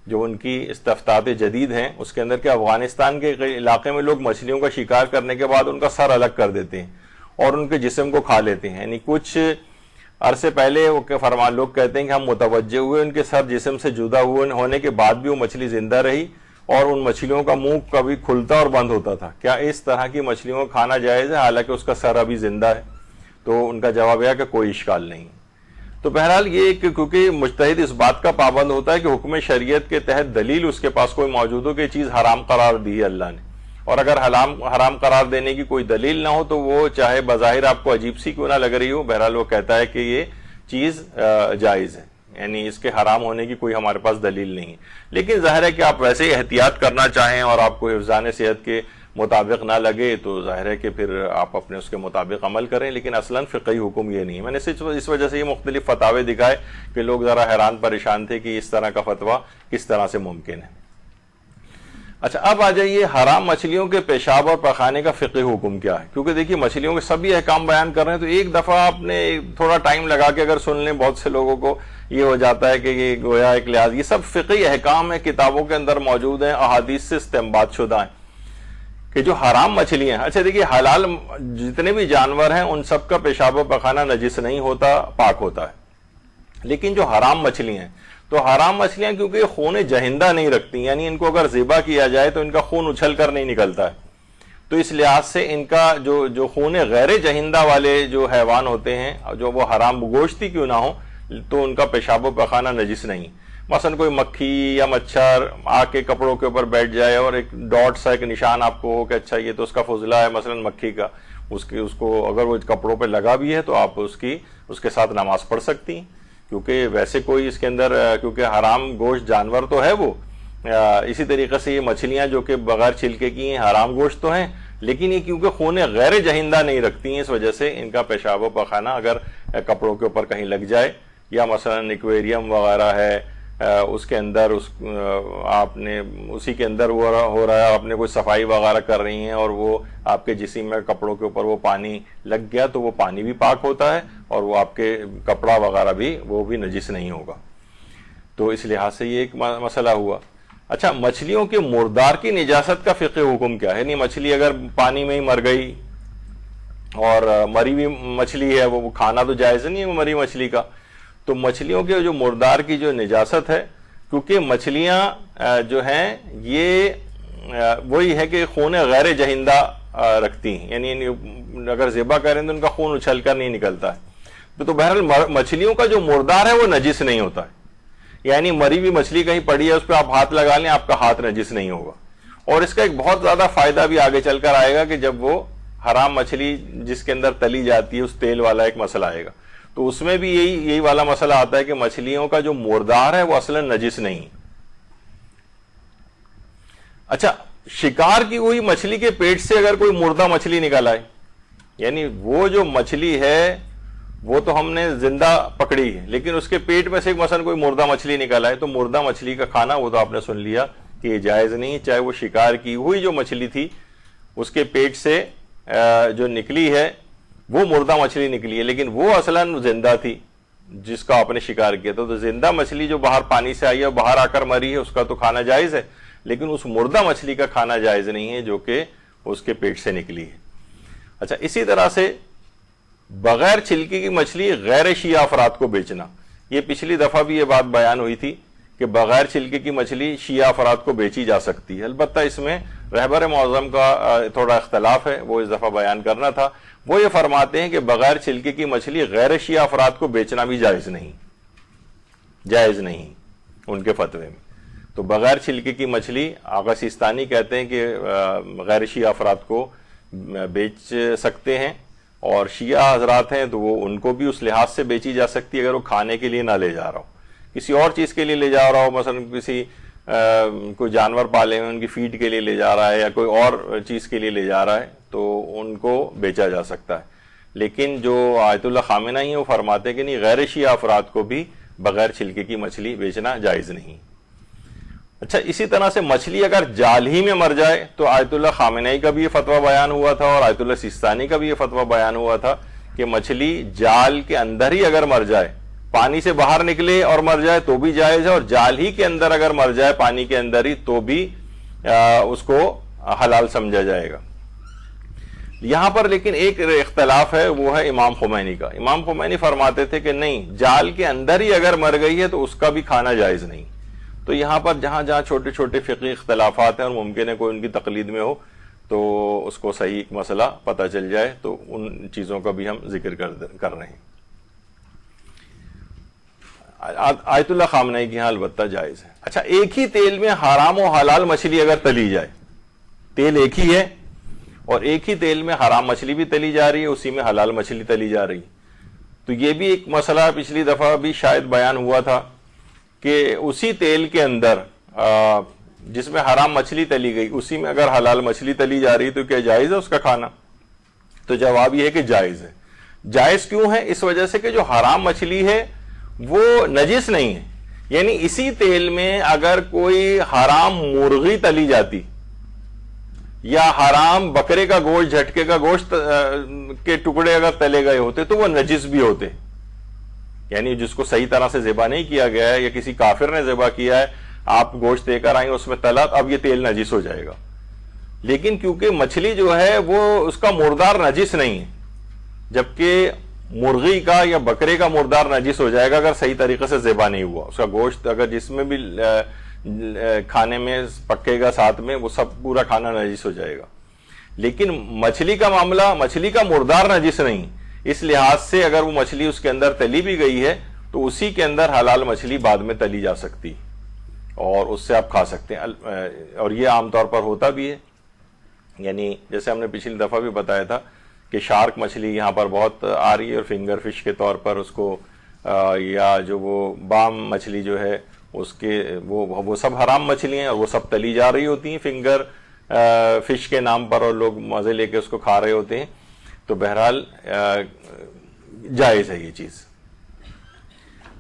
جو ان کی استفتاءات جدید ہیں، اس کے اندر کہ افغانستان کے علاقے میں لوگ مچھلیوں کا شکار کرنے کے بعد ان کا سر الگ کر دیتے ہیں اور ان کے جسم کو کھا لیتے ہیں. یعنی کچھ عرصے پہلے لوگ کہتے ہیں کہ ہم متوجہ ہوئے ان کے سر جسم سے جدا ہونے کے بعد بھی وہ مچھلی زندہ رہی اور ان مچھلیوں کا منہ کبھی کھلتا اور بند ہوتا تھا. کیا اس طرح کی مچھلیوں کو کھانا جائز ہے حالانکہ اس کا سر ابھی زندہ ہے؟ تو ان کا جواب ہے کہ کوئی اشکال نہیں. تو بہرحال یہ کیونکہ مجتہد اس بات کا پابند ہوتا ہے کہ حکم شریعت کے تحت دلیل اس کے پاس کوئی موجود ہو کہ چیز حرام قرار دی ہے اللہ نے، اور اگر حرام قرار دینے کی کوئی دلیل نہ ہو تو وہ چاہے بظاہر آپ کو عجیب سی کیوں نہ لگ رہی ہو، بہرحال وہ کہتا ہے کہ یہ چیز جائز ہے، یعنی اس کے حرام ہونے کی کوئی ہمارے پاس دلیل نہیں ہے. لیکن ظاہر ہے کہ آپ ویسے ہی احتیاط کرنا چاہیں اور آپ کو حفظان صحت کے مطابق نہ لگے تو ظاہر ہے کہ پھر آپ اپنے اس کے مطابق عمل کریں، لیکن اصلاً فقہی حکم یہ نہیں ہے. میں نے صرف اس وجہ سے یہ مختلف فتاوے دکھائے کہ لوگ ذرا حیران پریشان تھے کہ اس طرح کا فتویٰ کس طرح سے ممکن ہے. اچھا، اب آ جائیے حرام مچھلیوں کے پیشاب اور پخانے کا فقہی حکم کیا ہے. کیونکہ دیکھیے مچھلیوں کے سبھی احکام بیان کر رہے ہیں تو ایک دفعہ آپ نے تھوڑا ٹائم لگا کے اگر سن لیں، بہت سے لوگوں کو یہ ہو جاتا ہے کہ یہ گویا ایک لحاظ، یہ سب فقہی احکام ہیں، کتابوں کے اندر موجود ہیں، احادیث سے استنباط شدہ ہیں کہ جو حرام مچھلیاں ہیں. اچھا دیکھیے، حلال جتنے بھی جانور ہیں ان سب کا پیشاب و پخانہ نجس نہیں ہوتا، پاک ہوتا ہے. لیکن جو حرام مچھلیاں ہیں تو حرام مچھلیاں کیونکہ خون جہندہ نہیں رکھتی، یعنی ان کو اگر ذبح کیا جائے تو ان کا خون اچھل کر نہیں نکلتا ہے، تو اس لحاظ سے ان کا جو خون غیر جہندہ والے جو حیوان ہوتے ہیں، جو وہ حرام گوشتی کیوں نہ ہو، تو ان کا پیشاب و پخانہ نجس نہیں۔ مثلا کوئی مکھی یا مچھر آ کے کپڑوں کے اوپر بیٹھ جائے اور ایک ڈاٹ سا ایک نشان آپ کو ہو کہ اچھا یہ تو اس کا فضلہ ہے مثلا مکھی کا، اس کو اگر وہ کپڑوں پہ لگا بھی ہے تو آپ اس کے ساتھ نماز پڑھ سکتی ہیں، کیونکہ ویسے کوئی اس کے اندر کیونکہ حرام گوشت جانور تو ہے وہ، اسی طریقے سے یہ مچھلیاں جو کہ بغیر چھلکے کی ہیں حرام گوشت تو ہیں، لیکن یہ کیونکہ خون غیر جہندہ نہیں رکھتی ہیں، اس وجہ سے ان کا پیشاب و پخانہ اگر کپڑوں کے اوپر کہیں لگ جائے، یا مثلا ایکویریم وغیرہ ہے اس کے اندر آپ نے اسی کے اندر ہو رہا ہے، آپ نے کوئی صفائی وغیرہ کر رہی ہیں اور وہ آپ کے جسم میں کپڑوں کے اوپر وہ پانی لگ گیا، تو وہ پانی بھی پاک ہوتا ہے اور وہ آپ کے کپڑا وغیرہ بھی وہ بھی نجس نہیں ہوگا۔ تو اس لحاظ سے یہ ایک مسئلہ ہوا۔ اچھا، مچھلیوں کے مردار کی نجاست کا فقہ حکم کیا ہے؟ یعنی مچھلی اگر پانی میں ہی مر گئی اور مری ہوئی مچھلی ہے، وہ کھانا تو جائز نہیں ہے وہ مری مچھلی کا، تو مچھلیوں کے جو مردار کی جو نجاست ہے، کیونکہ مچھلیاں جو ہیں یہ وہی ہے کہ خون غیر جہندہ رکھتی ہیں، یعنی اگر ذبح کریں تو ان کا خون اچھل کر نہیں نکلتا ہے، تو بہرحال مچھلیوں کا جو مردار ہے وہ نجس نہیں ہوتا ہے، یعنی مری ہوئی مچھلی کہیں پڑی ہے اس پہ آپ ہاتھ لگا لیں آپ کا ہاتھ نجس نہیں ہوگا۔ اور اس کا ایک بہت زیادہ فائدہ بھی آگے چل کر آئے گا کہ جب وہ حرام مچھلی جس کے اندر تلی جاتی ہے اس تیل والا ایک مسئلہ آئے گا، تو اس میں بھی یہی والا مسئلہ آتا ہے کہ مچھلیوں کا جو مردار ہے وہ اصلا نجس نہیں۔ اچھا، شکار کی ہوئی مچھلی کے پیٹ سے اگر کوئی مردہ مچھلی نکل آئے، یعنی وہ جو مچھلی ہے وہ تو ہم نے زندہ پکڑی ہے لیکن اس کے پیٹ میں سے مثلا کوئی مردہ مچھلی نکل آئے، تو مردہ مچھلی کا کھانا وہ تو آپ نے سن لیا کہ یہ جائز نہیں، چاہے وہ شکار کی ہوئی جو مچھلی تھی اس کے پیٹ سے جو نکلی ہے وہ مردہ مچھلی نکلی ہے، لیکن وہ اصلاً زندہ تھی جس کا آپ نے شکار کیا تھا، تو زندہ مچھلی جو باہر پانی سے آئی ہے اور باہر آ کر مری ہے اس کا تو کھانا جائز ہے، لیکن اس مردہ مچھلی کا کھانا جائز نہیں ہے جو کہ اس کے پیٹ سے نکلی ہے۔ اچھا، اسی طرح سے بغیر چھلکی کی مچھلی غیر شیعہ افراد کو بیچنا، یہ پچھلی دفعہ بھی یہ بات بیان ہوئی تھی کہ بغیر چھلکی کی مچھلی شیعہ افراد کو بیچی جا سکتی ہے، البتہ اس میں رہبر معظم کا تھوڑا اختلاف ہے، وہ اس دفعہ بیان کرنا تھا۔ وہ یہ فرماتے ہیں کہ بغیر چھلکی کی مچھلی غیر شیعہ افراد کو بیچنا بھی جائز نہیں ان کے فتوے میں، تو بغیر چھلکی کی مچھلی آغا سیستانی کہتے ہیں کہ غیر شیعہ افراد کو بیچ سکتے ہیں، اور شیعہ حضرات ہیں تو وہ ان کو بھی اس لحاظ سے بیچی جا سکتی ہے اگر وہ کھانے کے لیے نہ لے جا رہا ہو، کسی اور چیز کے لیے لے جا رہا ہو، مثلا کسی کوئی جانور پالے ہوئے ان کی فیڈ کے لیے لے جا رہا ہے یا کوئی اور چیز کے لیے لے جا رہا ہے تو ان کو بیچا جا سکتا ہے، لیکن جو آیت اللہ خامنہ ہی وہ فرماتے ہیں کہ نہیں، غیر شیعہ افراد کو بھی بغیر چھلکے کی مچھلی بیچنا جائز نہیں۔ اچھا، اسی طرح سے مچھلی اگر جال ہی میں مر جائے تو آیت اللہ خامنہی کا بھی یہ فتویٰ بیان ہوا تھا اور آیت اللہ سیستانی کا بھی یہ فتویٰ بیان ہوا تھا کہ مچھلی جال کے اندر ہی اگر مر جائے، پانی سے باہر نکلے اور مر جائے تو بھی جائز ہے، اور جال ہی کے اندر اگر مر جائے پانی کے اندر ہی تو بھی اس کو حلال سمجھا جائے گا۔ یہاں پر لیکن ایک اختلاف ہے، وہ ہے امام خمینی کا۔ امام خمینی فرماتے تھے کہ نہیں، جال کے اندر ہی اگر مر گئی ہے تو اس کا بھی کھانا جائز نہیں۔ تو یہاں پر جہاں جہاں چھوٹے چھوٹے فقہی اختلافات ہیں اور ممکن ہے کوئی ان کی تقلید میں ہو تو اس کو صحیح مسئلہ پتہ چل جائے، تو ان چیزوں کا بھی ہم ذکر کر رہے ہیں۔ آیت اللہ خامنہی کی ہاں البتہ جائز ہے۔ اچھا، ایک ہی تیل میں حرام و حلال مچھلی اگر تلی جائے، تیل ایک ہی ہے اور ایک ہی تیل میں حرام مچھلی بھی تلی جا رہی ہے، اسی میں حلال مچھلی تلی جا رہی، تو یہ بھی ایک مسئلہ پچھلی دفعہ بھی شاید بیان ہوا تھا کہ اسی تیل کے اندر جس میں حرام مچھلی تلی گئی اسی میں اگر حلال مچھلی تلی جا رہی تو کیا جائز ہے اس کا کھانا؟ تو جواب یہ ہے کہ جائز ہے۔ جائز کیوں ہے؟ اس وجہ سے کہ جو حرام مچھلی ہے وہ نجس نہیں ہے، یعنی اسی تیل میں اگر کوئی حرام مرغی تلی جاتی یا حرام بکرے کا گوشت، جھٹکے کا گوشت کے ٹکڑے اگر تلے گئے ہوتے تو وہ نجس بھی ہوتے، یعنی جس کو صحیح طرح سے ذبح نہیں کیا گیا ہے یا کسی کافر نے ذبح کیا ہے، آپ گوشت دے کر آئیں اس میں تلا، اب یہ تیل نجس ہو جائے گا۔ لیکن کیونکہ مچھلی جو ہے وہ اس کا مردار نجس نہیں ہے، جبکہ مرغی کا یا بکرے کا مردار نجس ہو جائے گا اگر صحیح طریقے سے ذبح نہیں ہوا. اس کا گوشت اگر جس میں بھی کھانے میں پکے گا ساتھ میں وہ سب پورا کھانا نجس ہو جائے گا. لیکن مچھلی کا معاملہ، مچھلی کا مردار نجس نہیں، اس لحاظ سے اگر وہ مچھلی اس کے اندر تلی بھی گئی ہے تو اسی کے اندر حلال مچھلی بعد میں تلی جا سکتی اور اس سے آپ کھا سکتے ہیں. اور یہ عام طور پر ہوتا بھی ہے. یعنی جیسے ہم نے پچھلی دفعہ بھی بتایا تھا کہ شارک مچھلی یہاں پر بہت آ رہی ہے اور فنگر فش کے طور پر اس کو یا جو وہ بام مچھلی جو ہے اس کے وہ سب حرام مچھلیاں ہیں اور وہ سب تلی جا رہی ہوتی ہیں فنگر فش کے نام پر اور لوگ مزے لے کے اس کو کھا رہے ہوتے ہیں. تو بہرحال جائز ہے یہ چیز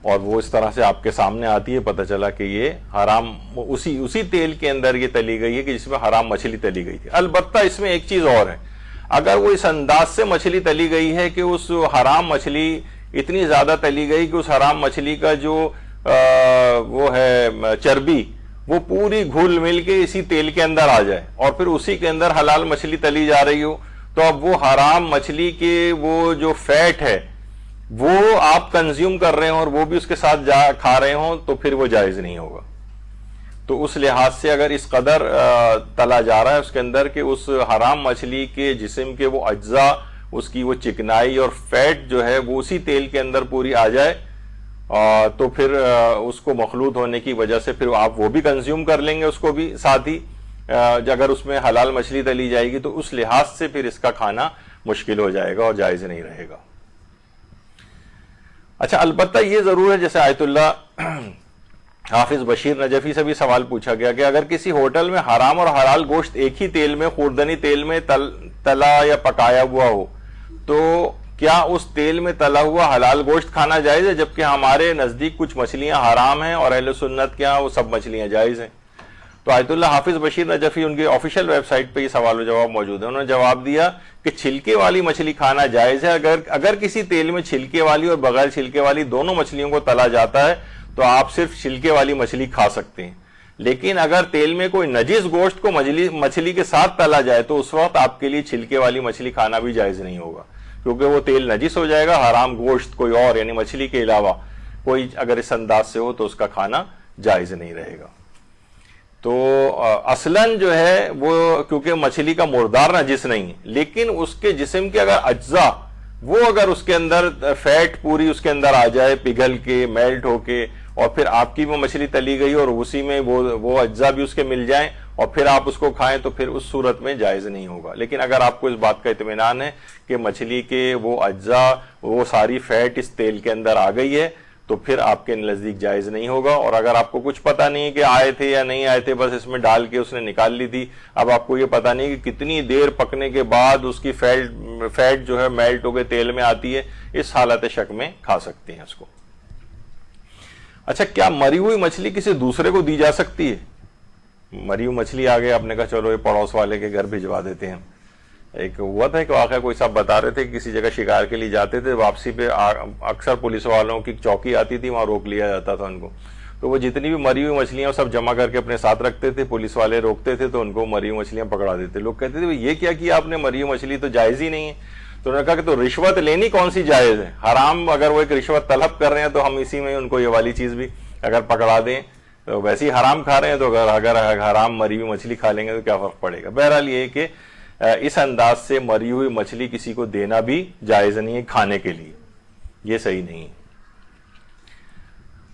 اور وہ اس طرح سے آپ کے سامنے آتی ہے، پتہ چلا کہ یہ حرام اسی تیل کے اندر یہ تلی گئی ہے کہ جس میں حرام مچھلی تلی گئی تھی. البتہ اس میں ایک چیز اور ہے، اگر وہ اس انداز سے مچھلی تلی گئی ہے کہ اس حرام مچھلی اتنی زیادہ تلی گئی کہ اس حرام مچھلی کا جو وہ ہے چربی وہ پوری گھل مل کے اسی تیل کے اندر آ جائے اور پھر اسی کے اندر حلال مچھلی تلی جا رہی ہو، تو اب وہ حرام مچھلی کے وہ جو فیٹ ہے وہ آپ کنزیوم کر رہے ہوں اور وہ بھی اس کے ساتھ کھا رہے ہوں تو پھر وہ جائز نہیں ہوگا. تو اس لحاظ سے اگر اس قدر تلا جا رہا ہے اس کے اندر کہ اس حرام مچھلی کے جسم کے وہ اجزاء، اس کی وہ چکنائی اور فیٹ جو ہے وہ اسی تیل کے اندر پوری آ جائے تو پھر اس کو مخلوط ہونے کی وجہ سے پھر آپ وہ بھی کنزیوم کر لیں گے اس کو بھی ساتھ ہی. اگر اس میں حلال مچھلی تلی جائے گی تو اس لحاظ سے پھر اس کا کھانا مشکل ہو جائے گا اور جائز نہیں رہے گا. اچھا، البتہ یہ ضرور ہے جیسے آیت اللہ حافظ بشیر نجفی سے بھی سوال پوچھا گیا کہ اگر کسی ہوٹل میں حرام اور حلال گوشت ایک ہی تیل میں، خوردنی تیل میں تلا یا پکایا ہوا ہو تو کیا اس تیل میں تلا ہوا حلال گوشت کھانا جائز ہے، جبکہ ہمارے نزدیک کچھ مچھلیاں حرام ہیں اور اہل سنت کے ہاں وہ سب مچھلیاں جائز ہیں؟ تو آیت اللہ حافظ بشیر نجفی ان کی آفیشیل ویب سائٹ پہ یہ سوال و جواب موجود ہے. انہوں نے جواب دیا کہ چھلکے والی مچھلی کھانا جائز ہے. اگر کسی تیل میں چھلکے والی اور بغیر چھلکے والی دونوں مچھلیوں کو تلا جاتا ہے تو آپ صرف چھلکے والی مچھلی کھا سکتے ہیں. لیکن اگر تیل میں کوئی نجس گوشت کو مچھلی کے ساتھ تلا جائے تو اس وقت آپ کے لیے چھلکے والی مچھلی کھانا بھی جائز نہیں ہوگا، کیونکہ وہ تیل نجس ہو جائے گا. حرام گوشت کوئی اور یعنی مچھلی کے علاوہ کوئی اگر اس انداز سے ہو تو اس کا کھانا جائز نہیں رہے گا. تو اصلاً جو ہے وہ کیونکہ مچھلی کا مردار نجس نہیں ہے، لیکن اس کے جسم کے اگر اجزاء وہ اگر اس کے اندر فیٹ پوری اس کے اندر آ جائے پگھل کے میلٹ ہو کے اور پھر آپ کی وہ مچھلی تلی گئی اور اسی میں وہ اجزاء بھی اس کے مل جائیں اور پھر آپ اس کو کھائیں تو پھر اس صورت میں جائز نہیں ہوگا. لیکن اگر آپ کو اس بات کا اطمینان ہے کہ مچھلی کے وہ اجزاء وہ ساری فیٹ اس تیل کے اندر آ گئی ہے تو پھر آپ کے نزدیک جائز نہیں ہوگا. اور اگر آپ کو کچھ پتہ نہیں کہ آئے تھے یا نہیں آئے تھے، بس اس میں ڈال کے اس نے نکال لی تھی، اب آپ کو یہ پتہ نہیں کہ کتنی دیر پکنے کے بعد اس کی فیٹ جو ہے میلٹ ہو کے تیل میں آتی ہے، اس حالت شک میں کھا سکتے ہیں اس کو. اچھا، کیا مری ہوئی مچھلی کسی دوسرے کو دی جا سکتی ہے؟ مری ہوئی مچھلی آ گئی، آپ نے کہا چلو یہ پڑوس والے کے گھر بھجوا دیتے ہیں. ایک ہوا تھا کہ واقعہ کوئی صاحب بتا رہے تھے کہ کسی جگہ شکار کے لیے جاتے تھے، واپسی پہ اکثر پولیس والوں کی چوکی آتی تھی، وہاں روک لیا جاتا تھا ان کو. تو وہ جتنی بھی مری ہوئی مچھلیاں وہ سب جمع کر کے اپنے ساتھ رکھتے تھے، پولیس والے روکتے تھے تو ان کو مری ہوئی مچھلیاں پکڑا دیتے. لوگ کہتے تھے یہ کیا کیا آپ نے، مری ہوئی مچھلی تو جائز ہی نہیں ہے. تو انہوں نے کہا کہ تو رشوت لینی کون سی جائز ہے؟ حرام اگر وہ ایک رشوت طلب کر رہے ہیں تو ہم اسی میں ان کو یہ والی چیز بھی اگر پکڑا دیں تو ویسے ہی حرام کھا رہے ہیں، تو اگر حرام مری ہوئی مچھلی کھا لیں گے تو کیا فرق پڑے گا. بہرحال یہ ہے کہ اس انداز سے مری ہوئی مچھلی کسی کو دینا بھی جائز نہیں ہے کھانے کے لیے، یہ صحیح نہیں ہے.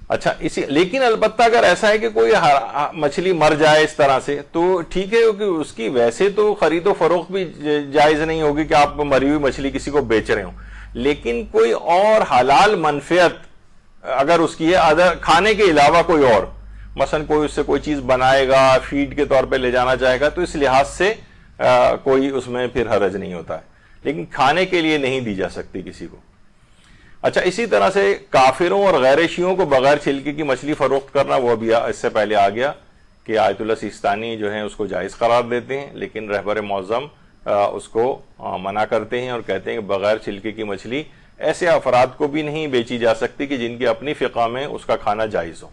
اچھا، لیکن البتہ اگر ایسا ہے کہ کوئی مچھلی مر جائے اس طرح سے تو ٹھیک ہے، کیونکہ اس کی ویسے تو خرید و فروخت بھی جائز نہیں ہوگی کہ آپ مری ہوئی مچھلی کسی کو بیچ رہے ہوں. لیکن کوئی اور حلال منفعت اگر اس کی ہے کھانے کے علاوہ کوئی اور، مثلا کوئی اس سے کوئی چیز بنائے گا، فیڈ کے طور پہ لے جانا چاہے گا، تو اس لحاظ سے کوئی اس میں پھر حرج نہیں ہوتا ہے. لیکن کھانے کے لیے نہیں دی جا سکتی کسی کو. اچھا، اسی طرح سے کافروں اور غیر شیعوں کو بغیر چھلکے کی مچھلی فروخت کرنا وہ بھی اس سے پہلے آ گیا کہ آیت اللہ سیستانی جو ہیں اس کو جائز قرار دیتے ہیں، لیکن رہبر معظم اس کو منع کرتے ہیں اور کہتے ہیں کہ بغیر چھلکے کی مچھلی ایسے افراد کو بھی نہیں بیچی جا سکتی کہ جن کی اپنی فقہ میں اس کا کھانا جائز ہو.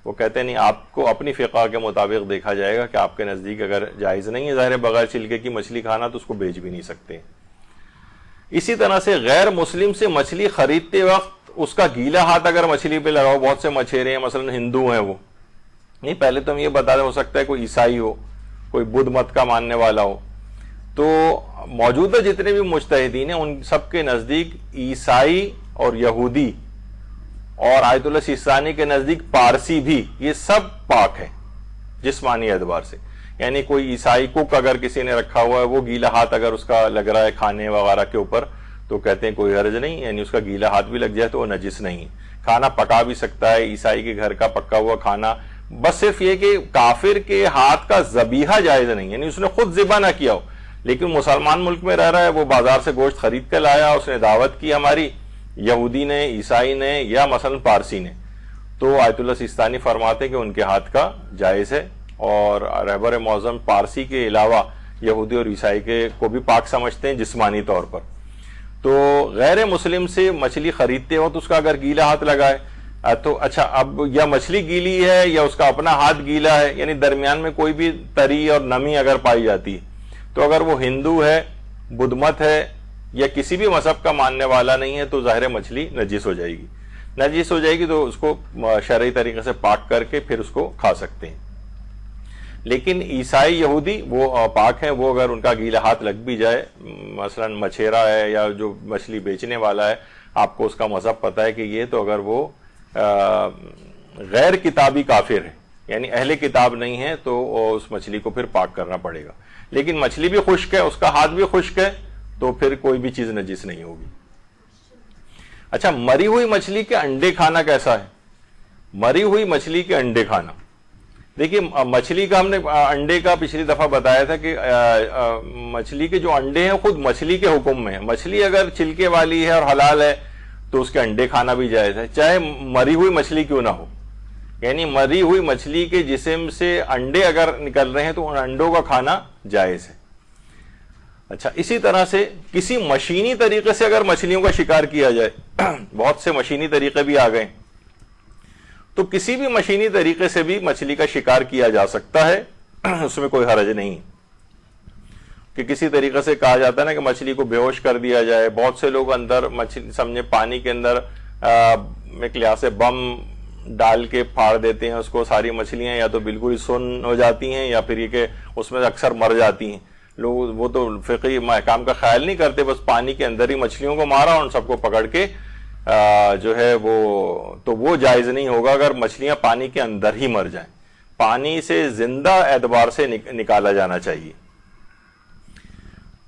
وہ کہتے ہیں نہیں، آپ کو اپنی فقہ کے مطابق دیکھا جائے گا کہ آپ کے نزدیک اگر جائز نہیں ہے ظاہر بغیر چھلکے کی مچھلی کھانا تو اس کو بیچ بھی نہیں سکتے. اسی طرح سے غیر مسلم سے مچھلی خریدتے وقت اس کا گیلا ہاتھ اگر مچھلی پہ لگاؤ، بہت سے مچھیرے ہیں مثلا ہندو ہیں وہ نہیں، پہلے تو ہم یہ بتا دیں ہو سکتا ہے کوئی عیسائی ہو، کوئی بدھ مت کا ماننے والا ہو، تو موجودہ جتنے بھی مجتہدین ہیں ان سب کے نزدیک عیسائی اور یہودی اور آیت اللہ سیستانی کے نزدیک پارسی بھی یہ سب پاک ہے جسمانی اعتبار سے. یعنی کوئی عیسائی کوک اگر کسی نے رکھا ہوا ہے، وہ گیلا ہاتھ اگر اس کا لگ رہا ہے کھانے وغیرہ کے اوپر تو کہتے ہیں کوئی حرج نہیں، یعنی اس کا گیلا ہاتھ بھی لگ جائے تو وہ نجس نہیں. کھانا پکا بھی سکتا ہے عیسائی کے گھر کا پکا ہوا کھانا، بس صرف یہ کہ کافر کے ہاتھ کا ذبیحہ جائز نہیں، یعنی اس نے خود ذبح نہ کیا ہو لیکن مسلمان ملک میں رہ رہا ہے، وہ بازار سے گوشت خرید کر لایا، اس نے دعوت کی ہماری، یہودی نے، عیسائی نے یا مثلا پارسی نے، تو آیت اللہ سیستانی فرماتے ہیں کہ ان کے ہاتھ کا جائز ہے. اور رہبر معظم پارسی کے علاوہ یہودی اور عیسائی کے کو بھی پاک سمجھتے ہیں جسمانی طور پر. تو غیر مسلم سے مچھلی خریدتے ہو تو اس کا اگر گیلا ہاتھ لگائے تو اچھا، اب یا مچھلی گیلی ہے یا اس کا اپنا ہاتھ گیلا ہے، یعنی درمیان میں کوئی بھی تری اور نمی اگر پائی جاتی ہے تو اگر وہ ہندو ہے، بدھ مت ہے یا کسی بھی مذہب کا ماننے والا نہیں ہے تو ظاہر مچھلی نجس ہو جائے گی. تو اس کو شرعی طریقے سے پاک کر کے پھر اس کو کھا سکتے ہیں. لیکن عیسائی یہودی وہ پاک ہیں، وہ اگر ان کا گیلا ہاتھ لگ بھی جائے، مثلا مچھیرا ہے یا جو مچھلی بیچنے والا ہے، آپ کو اس کا مذہب پتہ ہے کہ یہ تو اگر وہ غیر کتابی کافر ہے یعنی اہل کتاب نہیں ہے تو اس مچھلی کو پھر پاک کرنا پڑے گا. لیکن مچھلی بھی خشک ہے، اس کا ہاتھ بھی خشک ہے تو پھر کوئی بھی چیز نجس نہیں ہوگی. اچھا، مری ہوئی مچھلی کے انڈے کھانا کیسا ہے؟ مری ہوئی مچھلی کے انڈے کھانا، دیکھیے مچھلی کا ہم نے انڈے کا پچھلی دفعہ بتایا تھا کہ مچھلی کے جو انڈے ہیں خود مچھلی کے حکم میں ہے. مچھلی اگر چھلکے والی ہے اور حلال ہے تو اس کے انڈے کھانا بھی جائز ہے، چاہے مری ہوئی مچھلی کیوں نہ ہو. یعنی مری ہوئی مچھلی کے جسم سے انڈے اگر نکل رہے ہیں تو ان انڈوں کا کھانا جائز ہے. اچھا، اسی طرح سے کسی مشینی طریقے سے اگر مچھلیوں کا شکار کیا جائے، بہت سے مشینی طریقے بھی آ گئے، تو کسی بھی مشینی طریقے سے بھی مچھلی کا شکار کیا جا سکتا ہے، اس میں کوئی حرج نہیں. کہ کسی طریقے سے کہا جاتا ہے نا کہ مچھلی کو بے ہوش کر دیا جائے. بہت سے لوگ اندر مچھلی سمجھے پانی کے اندر ایک لحاظ سے بم ڈال کے پھاڑ دیتے ہیں اس کو، ساری مچھلیاں یا تو بالکل ہی سن ہو جاتی ہیں یا پھر یہ کہ اس میں اکثر مر جاتی ہیں. لوگ وہ تو فقہی احکام کا خیال نہیں کرتے، بس پانی کے اندر ہی مچھلیوں کو مارا اور ان سب کو پکڑ کے جو ہے وہ جائز نہیں ہوگا اگر مچھلیاں پانی کے اندر ہی مر جائیں. پانی سے زندہ اعتبار سے نکالا جانا چاہیے.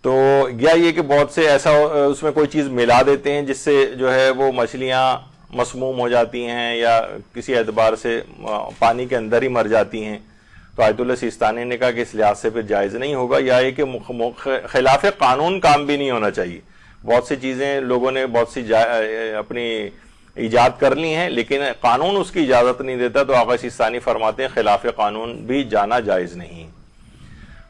تو یا یہ کہ بہت سے ایسا اس میں کوئی چیز ملا دیتے ہیں جس سے جو ہے وہ مچھلیاں مسموم ہو جاتی ہیں یا کسی اعتبار سے پانی کے اندر ہی مر جاتی ہیں. تو آیت اللہ سیستانی نے کہا کہ اس لحاظ سے پھر جائز نہیں ہوگا. یا یہ کہ خلاف قانون کام بھی نہیں ہونا چاہیے. بہت سی چیزیں لوگوں نے بہت سی اپنی ایجاد کر لی ہیں لیکن قانون اس کی اجازت نہیں دیتا، تو آقا سیستانی فرماتے ہیں خلاف قانون بھی جانا جائز نہیں.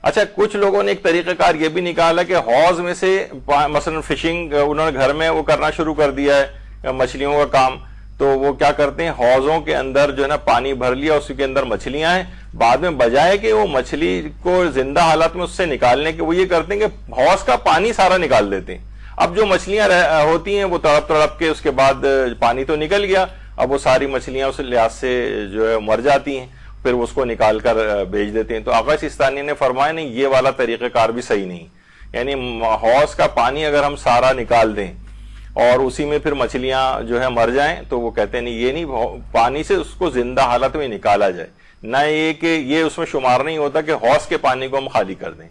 اچھا، کچھ لوگوں نے ایک طریقہ کار یہ بھی نکالا کہ حوض میں سے مثلا فشنگ انہوں نے گھر میں وہ کرنا شروع کر دیا ہے مچھلیوں کا کام، تو وہ کیا کرتے ہیں حوضوں کے اندر جو ہے نا پانی بھر لیا، اس کے اندر مچھلیاں ہیں، بعد میں بجائے کہ وہ مچھلی کو زندہ حالت میں اس سے نکالنے کے وہ یہ کرتے ہیں کہ حوض کا پانی سارا نکال دیتے ہیں. اب جو مچھلیاں ہوتی ہیں وہ تڑپ تڑپ کے اس کے بعد پانی تو نکل گیا، اب وہ ساری مچھلیاں اس لحاظ سے جو ہے مر جاتی ہیں، پھر اس کو نکال کر بیچ دیتے ہیں. تو آقا سیستانی نے فرمایا نہیں، یہ والا طریقہ کار بھی صحیح نہیں. یعنی حوض کا پانی اگر ہم سارا نکال دیں اور اسی میں پھر مچھلیاں جو ہے مر جائیں تو وہ کہتے ہیں نہیں، یہ نہیں، پانی سے اس کو زندہ حالت میں نکالا جائے، نہ یہ کہ یہ اس میں شمار نہیں ہوتا کہ حوض کے پانی کو ہم خالی کر دیں.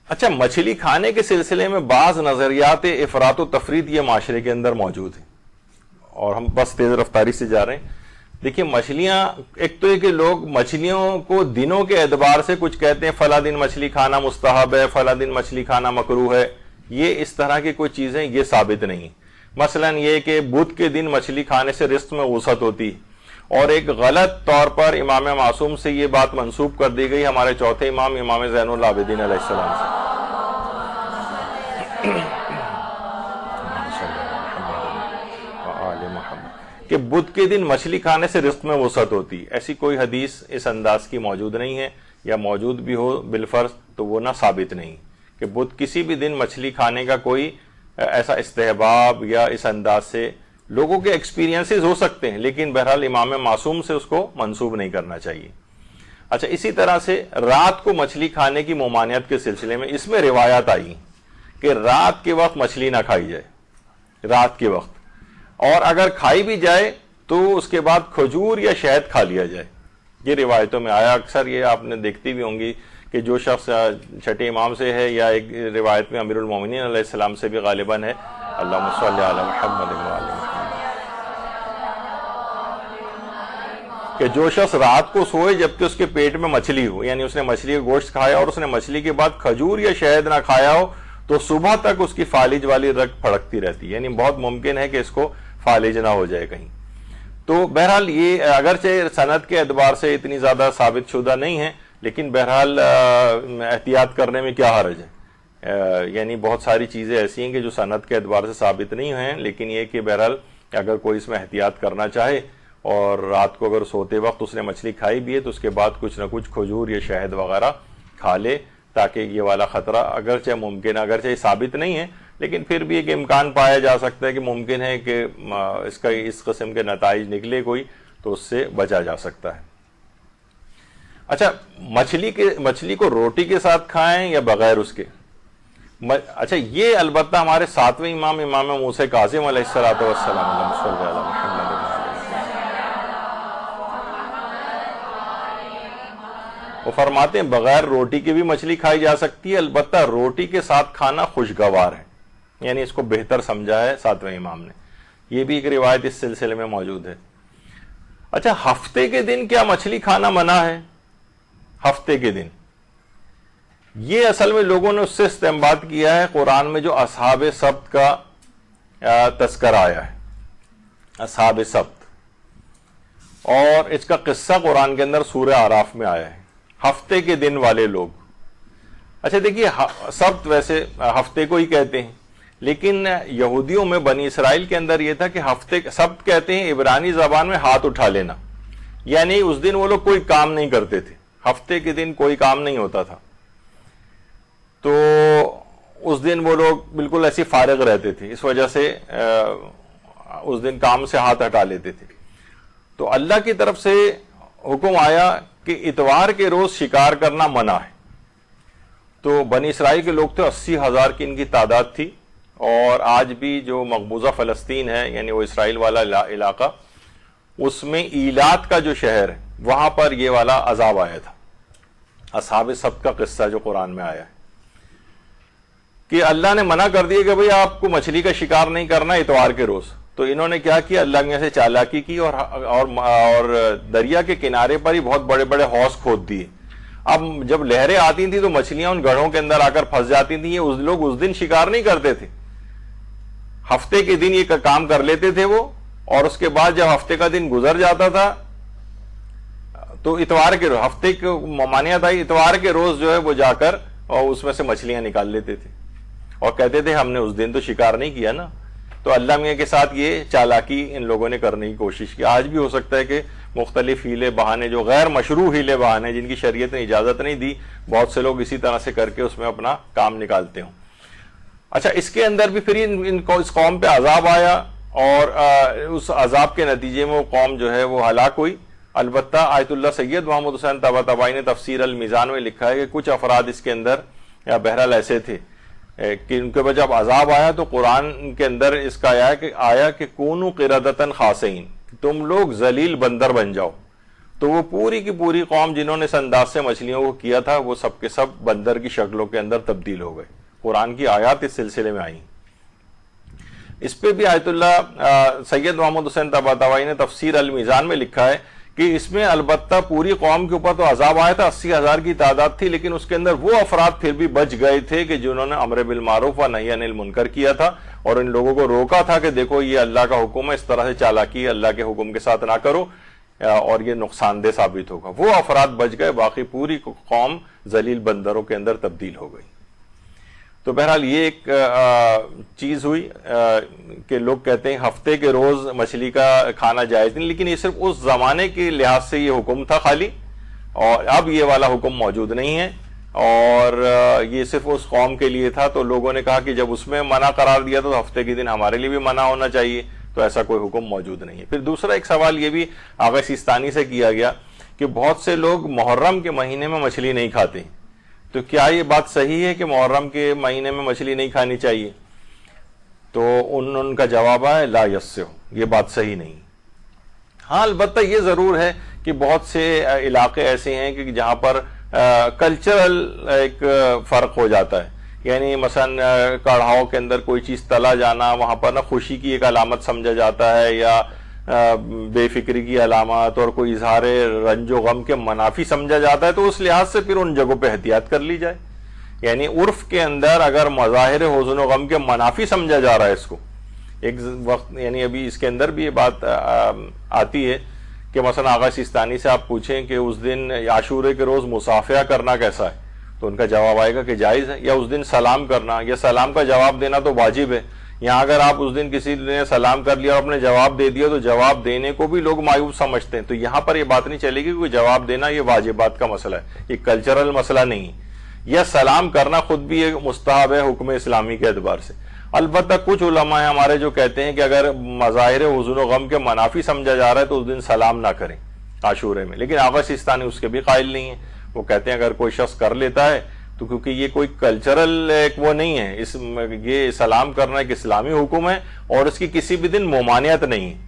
اچھا، مچھلی کھانے کے سلسلے میں بعض نظریات افراط و تفریط یہ معاشرے کے اندر موجود ہیں اور ہم بس تیز رفتاری سے جا رہے ہیں. دیکھیے مچھلیاں، ایک تو یہ کہ لوگ مچھلیوں کو دنوں کے اعتبار سے کچھ کہتے ہیں، فلاں دن مچھلی کھانا مستحب ہے، فلاں دن مچھلی کھانا مکروہ ہے. یہ اس طرح کی کوئی چیزیں یہ ثابت نہیں. مثلا یہ کہ بدھ کے دن مچھلی کھانے سے رزق میں وسعت ہوتی، اور ایک غلط طور پر امام معصوم سے یہ بات منسوب کر دی گئی ہمارے چوتھے امام امام زین العابدین علیہ السلام سے. کہ بدھ کے دن مچھلی کھانے سے رزق میں وسعت ہوتی. ایسی کوئی حدیث اس انداز کی موجود نہیں ہے، یا موجود بھی ہو بالفرض تو وہ نہ ثابت نہیں کہ بدھ کسی بھی دن مچھلی کھانے کا کوئی ایسا استحباب یا اس انداز سے لوگوں کے ایکسپیرینسز ہو سکتے ہیں، لیکن بہرحال امام معصوم سے اس کو منسوب نہیں کرنا چاہیے۔ اچھا، اسی طرح سے رات کو مچھلی کھانے کی ممانعت کے سلسلے میں اس میں روایات آئی کہ رات کے وقت مچھلی نہ کھائی جائے، رات کے وقت، اور اگر کھائی بھی جائے تو اس کے بعد کھجور یا شہد کھا لیا جائے۔ یہ روایتوں میں آیا، اکثر یہ آپ نے دیکھتی بھی ہوں گی کہ جو شخص چھٹے امام سے ہے یا ایک روایت میں امیر المومنین علیہ السلام سے بھی غالباً ہے، اللہم صلی علی محمد وعلی محمد، کہ جو شخص رات کو سوئے جبکہ اس کے پیٹ میں مچھلی ہو، یعنی اس نے مچھلی کا گوشت کھایا اور اس نے مچھلی کے بعد کھجور یا شہد نہ کھایا ہو، تو صبح تک اس کی فالج والی رگ پھڑکتی رہتی ہے، یعنی بہت ممکن ہے کہ اس کو فالج نہ ہو جائے کہیں۔ تو بہرحال یہ اگرچہ سند کے اعتبار سے اتنی زیادہ ثابت شدہ نہیں ہے، لیکن بہرحال احتیاط کرنے میں کیا حرج ہے؟ یعنی بہت ساری چیزیں ایسی ہیں کہ جو سند کے اعتبار سے ثابت نہیں ہیں، لیکن یہ کہ بہرحال اگر کوئی اس میں احتیاط کرنا چاہے اور رات کو اگر سوتے وقت اس نے مچھلی کھائی بھی ہے تو اس کے بعد کچھ نہ کچھ کھجور یا شہد وغیرہ کھا لے، تاکہ یہ والا خطرہ اگرچہ ممکن، اگرچہ یہ ثابت نہیں ہے، لیکن پھر بھی ایک امکان پایا جا سکتا ہے کہ ممکن ہے کہ اس کا اس قسم کے نتائج نکلے کوئی، تو اس سے بچا جا سکتا ہے۔ اچھا، مچھلی کو روٹی کے ساتھ کھائیں یا بغیر اس کے؟ اچھا، یہ البتہ ہمارے ساتویں امام موسیٰ کاظم علیہ الصلوۃ والسلام، اللہم صلی علی محمد، وہ فرماتے ہیں بغیر روٹی کے بھی مچھلی کھائی جا سکتی ہے، البتہ روٹی کے ساتھ کھانا خوشگوار ہے، یعنی اس کو بہتر سمجھا ہے ساتویں امام نے۔ یہ بھی ایک روایت اس سلسلے میں موجود ہے۔ اچھا، ہفتے کے دن کیا مچھلی کھانا منع ہے؟ ہفتے کے دن یہ اصل میں لوگوں نے اس سے استنباط کیا ہے، قرآن میں جو اصحاب سبت کا تذکرہ آیا ہے، اصحاب سبت، اور اس کا قصہ قرآن کے اندر سورہ اعراف میں آیا ہے، ہفتے کے دن والے لوگ۔ اچھا دیکھیے، سبت ویسے ہفتے کو ہی کہتے ہیں، لیکن یہودیوں میں بنی اسرائیل کے اندر یہ تھا کہ ہفتے سبت کہتے ہیں عبرانی زبان میں ہاتھ اٹھا لینا، یعنی اس دن وہ لوگ کوئی کام نہیں کرتے تھے، ہفتے کے دن کوئی کام نہیں ہوتا تھا، تو اس دن وہ لوگ بالکل ایسی فارغ رہتے تھے، اس وجہ سے اس دن کام سے ہاتھ ہٹا لیتے تھے۔ تو اللہ کی طرف سے حکم آیا کہ اتوار کے روز شکار کرنا منع ہے۔ تو بنی اسرائیل کے لوگ تو 80,000 کی ان کی تعداد تھی، اور آج بھی جو مقبوضہ فلسطین ہے، یعنی وہ اسرائیل والا علاقہ، اس میں ایلات کا جو شہر ہے وہاں پر یہ والا عذاب آیا تھا، اصحاب سبت کا قصہ جو قرآن میں آیا ہے، کہ اللہ نے منع کر دیا کہ بھئی آپ کو مچھلی کا شکار نہیں کرنا اتوار کے روز۔ تو انہوں نے کیا کیا، اللہ میاں سے چالاکی کی اور دریا کے کنارے پر ہی بہت بڑے بڑے حوض کھود دیے۔ اب جب لہریں آتی تھیں تو مچھلیاں ان گڑھوں کے اندر آ کر پھنس جاتی تھیں۔ یہ لوگ اس دن شکار نہیں کرتے تھے، ہفتے کے دن یہ کام کر لیتے تھے وہ، اور اس کے بعد جب ہفتے کا دن گزر جاتا تھا تو اتوار کے روز، ہفتے کی ممانعت آئی، اتوار کے روز جو ہے وہ جا کر اور اس میں سے مچھلیاں نکال لیتے تھے اور کہتے تھے ہم نے اس دن تو شکار نہیں کیا نا۔ تو اللہ میاں کے ساتھ یہ چالاکی ان لوگوں نے کرنے کی کوشش کی۔ آج بھی ہو سکتا ہے کہ مختلف ہیلے بہانے، جو غیر مشروع ہیلے بہانے جن کی شریعت نے اجازت نہیں دی، بہت سے لوگ اسی طرح سے کر کے اس میں اپنا کام نکالتے ہوں۔ اچھا، اس کے اندر بھی پھر اس قوم پہ عذاب آیا، اور اس عذاب کے نتیجے میں وہ قوم جو ہے وہ ہلاک ہوئی۔ البتہ آیت اللہ سید محمد حسین طباطبائی نے تفسیر المیزان میں لکھا ہے کہ کچھ افراد اس کے اندر یا بہرحال ایسے تھے کہ ان کے اوپر جب عذاب آیا تو قرآن کے اندر اس کا آیا کہ کونوا قردۃ خاسئین، تم لوگ ذلیل بندر بن جاؤ۔ تو وہ پوری کی پوری قوم جنہوں نے اس انداز سے مچھلیوں کو کیا تھا، وہ سب کے سب بندر کی شکلوں کے اندر تبدیل ہو گئے۔ قرآن کی آیات اس سلسلے میں آئیں۔ اس پہ بھی آیت اللہ سید محمد حسین طباطبائی نے تفسیر المیزان میں لکھا ہے کہ اس میں البتہ پوری قوم کے اوپر تو عذاب آیا تھا، 80,000 کی تعداد تھی، لیکن اس کے اندر وہ افراد پھر بھی بچ گئے تھے کہ جنہوں نے امر بالمعروف و نہی عن المنکر کیا تھا اور ان لوگوں کو روکا تھا کہ دیکھو یہ اللہ کا حکم ہے، اس طرح سے چالاکی اللہ کے حکم کے ساتھ نہ کرو اور یہ نقصان دہ ثابت ہوگا۔ وہ افراد بچ گئے، باقی پوری قوم ذلیل بندروں کے اندر تبدیل ہو گئی۔ تو بہرحال یہ ایک چیز ہوئی کہ لوگ کہتے ہیں ہفتے کے روز مچھلی کا کھانا جائز نہیں، لیکن یہ صرف اس زمانے کے لحاظ سے یہ حکم تھا خالی، اور اب یہ والا حکم موجود نہیں ہے۔ اور یہ صرف اس قوم کے لیے تھا، تو لوگوں نے کہا کہ جب اس میں منع قرار دیا تو ہفتے کے دن ہمارے لیے بھی منع ہونا چاہیے، تو ایسا کوئی حکم موجود نہیں ہے۔ پھر دوسرا ایک سوال یہ بھی آغا سیستانی سے کیا گیا کہ بہت سے لوگ محرم کے مہینے میں مچھلی نہیں کھاتے، تو کیا یہ بات صحیح ہے کہ محرم کے مہینے میں مچھلی نہیں کھانی چاہیے؟ تو ان کا جواب ہے لا یصح، یہ بات صحیح نہیں۔ ہاں البتہ یہ ضرور ہے کہ بہت سے علاقے ایسے ہیں کہ جہاں پر کلچرل ایک فرق ہو جاتا ہے، یعنی مثلا کڑھاؤ کے اندر کوئی چیز تلا جانا وہاں پر خوشی کی ایک علامت سمجھا جاتا ہے، یا بے فکری کی علامات اور کوئی اظہار رنج و غم کے منافی سمجھا جاتا ہے، تو اس لحاظ سے پھر ان جگہوں پہ احتیاط کر لی جائے۔ یعنی عرف کے اندر اگر مظاہر حزن و غم کے منافی سمجھا جا رہا ہے اس کو، ایک وقت یعنی ابھی اس کے اندر بھی یہ بات آتی ہے کہ مثلا آغا سیستانی سے آپ پوچھیں کہ اس دن عاشورے کے روز مصافحہ کرنا کیسا ہے، تو ان کا جواب آئے گا کہ جائز ہے، یا اس دن سلام کرنا یا سلام کا جواب دینا تو واجب ہے۔ یہاں اگر آپ اس دن کسی نے سلام کر لیا اور اپنے جواب دے دیا تو جواب دینے کو بھی لوگ معیوب سمجھتے ہیں، تو یہاں پر یہ بات نہیں چلے گی کہ جواب دینا یہ واجبات کا مسئلہ ہے، یہ کلچرل مسئلہ نہیں ہے۔ یا سلام کرنا خود بھی ایک مستحب ہے حکم اسلامی کے اعتبار سے۔ البتہ کچھ علماء ہیں ہمارے جو کہتے ہیں کہ اگر مظاہر حزن و غم کے منافی سمجھا جا رہا ہے تو اس دن سلام نہ کریں عاشورے میں، لیکن آغا سیستانی اس کے بھی قائل نہیں ہیں۔ وہ کہتے ہیں اگر کوئی شخص کر لیتا ہے تو کیونکہ یہ کوئی کلچرل ایک وہ نہیں ہے، یہ سلام کرنا ایک اسلامی حکم ہے اور اس کی کسی بھی دن ممانعت نہیں ہے،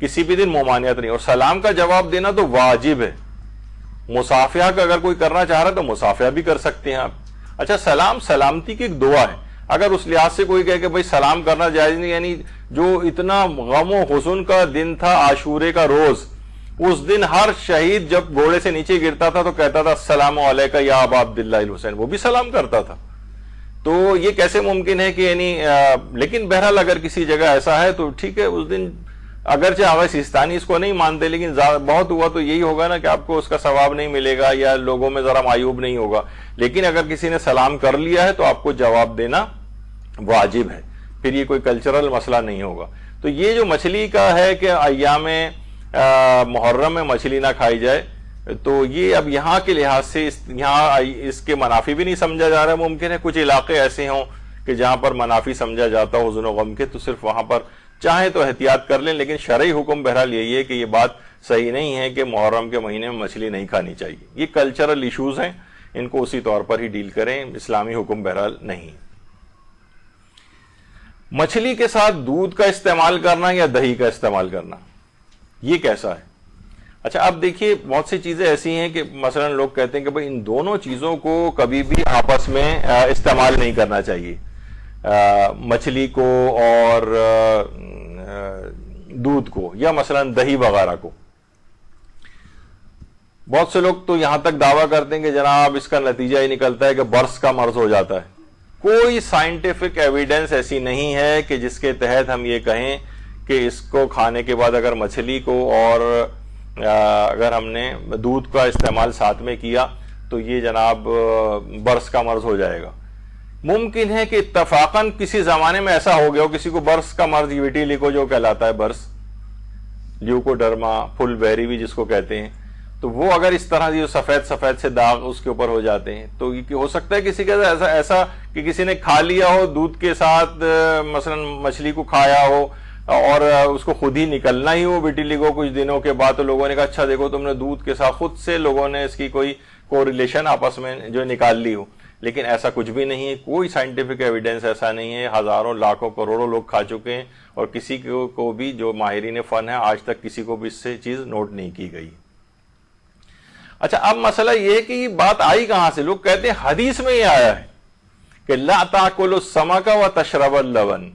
کسی بھی دن ممانعت نہیں، اور سلام کا جواب دینا تو واجب ہے۔ مصافحہ کا اگر کوئی کرنا چاہ رہا ہے تو مصافحہ بھی کر سکتے ہیں آپ۔ اچھا سلام سلامتی کی ایک دعا ہے، اگر اس لحاظ سے کوئی کہے کہ بھائی سلام کرنا جائز نہیں، یعنی جو اتنا غم و حزن کا دن تھا عاشورے کا روز، اس دن ہر شہید جب گھوڑے سے نیچے گرتا تھا تو کہتا تھا السلام علیکہ یا ابا عبداللہ الحسین، وہ بھی سلام کرتا تھا۔ تو یہ کیسے ممکن ہے کہ یعنی لیکن بہرحال اگر کسی جگہ ایسا ہے تو ٹھیک ہے، اس دن اگرچہ آغا سیستانی اس کو نہیں مانتے، لیکن بہت ہوا تو یہی ہوگا نا کہ آپ کو اس کا ثواب نہیں ملے گا یا لوگوں میں ذرا معیوب نہیں ہوگا، لیکن اگر کسی نے سلام کر لیا ہے تو آپ کو جواب دینا واجب ہے، پھر یہ کوئی کلچرل مسئلہ نہیں ہوگا۔ تو یہ جو مچھلی کا ہے کہ ایام محرم میں مچھلی نہ کھائی جائے، تو یہ اب یہاں کے لحاظ سے یہاں اس کے منافی بھی نہیں سمجھا جا رہا ہے۔ ممکن ہے کچھ علاقے ایسے ہوں کہ جہاں پر منافی سمجھا جاتا ہو حزن و غم کے، تو صرف وہاں پر چاہیں تو احتیاط کر لیں، لیکن شرعی حکم بہرحال یہی ہے کہ یہ بات صحیح نہیں ہے کہ محرم کے مہینے میں مچھلی نہیں کھانی چاہیے۔ یہ کلچرل ایشوز ہیں، ان کو اسی طور پر ہی ڈیل کریں، اسلامی حکم بہرحال نہیں۔ مچھلی کے ساتھ دودھ کا استعمال کرنا یا دہی کا استعمال کرنا، یہ کیسا ہے؟ اچھا اب دیکھیے بہت سی چیزیں ایسی ہیں کہ مثلا لوگ کہتے ہیں کہ بھئی ان دونوں چیزوں کو کبھی بھی آپس میں استعمال نہیں کرنا چاہیے، مچھلی کو اور دودھ کو، یا مثلا دہی وغیرہ کو۔ بہت سے لوگ تو یہاں تک دعویٰ کرتے ہیں کہ جناب اس کا نتیجہ ہی نکلتا ہے کہ برس کا مرض ہو جاتا ہے۔ کوئی سائنٹیفک ایویڈنس ایسی نہیں ہے کہ جس کے تحت ہم یہ کہیں کہ اس کو کھانے کے بعد اگر مچھلی کو اور اگر ہم نے دودھ کا استعمال ساتھ میں کیا تو یہ جناب برس کا مرض ہو جائے گا۔ ممکن ہے کہ اتفاقاً کسی زمانے میں ایسا ہو گیا ہو، کسی کو برس کا مرض ویٹیلیگو جو کہلاتا ہے، برس لیوکوڈرما پھل بیری بھی جس کو کہتے ہیں، تو وہ اگر اس طرح جو سفید سفید سے داغ اس کے اوپر ہو جاتے ہیں تو یہ ہو سکتا ہے کسی کے ایسا کہ کسی نے کھا لیا ہو دودھ کے ساتھ، مثلا مچھلی کو کھایا ہو اور اس کو خود ہی نکلنا ہی ہو ویٹیلیگو کچھ دنوں کے بعد، تو لوگوں نے کہا اچھا دیکھو تم نے دودھ کے ساتھ، خود سے لوگوں نے اس کی کوئی کوریلیشن آپس میں جو نکال لی ہو، لیکن ایسا کچھ بھی نہیں ہے، کوئی سائنٹیفک ایویڈنس ایسا نہیں ہے۔ ہزاروں لاکھوں کروڑوں لوگ کھا چکے ہیں اور کسی کو بھی جو ماہرین فن ہے آج تک کسی کو بھی اس سے چیز نوٹ نہیں کی گئی۔ اچھا اب مسئلہ یہ ہے کہ یہ بات آئی کہاں سے؟ لوگ کہتے ہیں حدیث میں یہ آیا ہے کہ لا تاکلوا السمک وتشربوا اللبن۔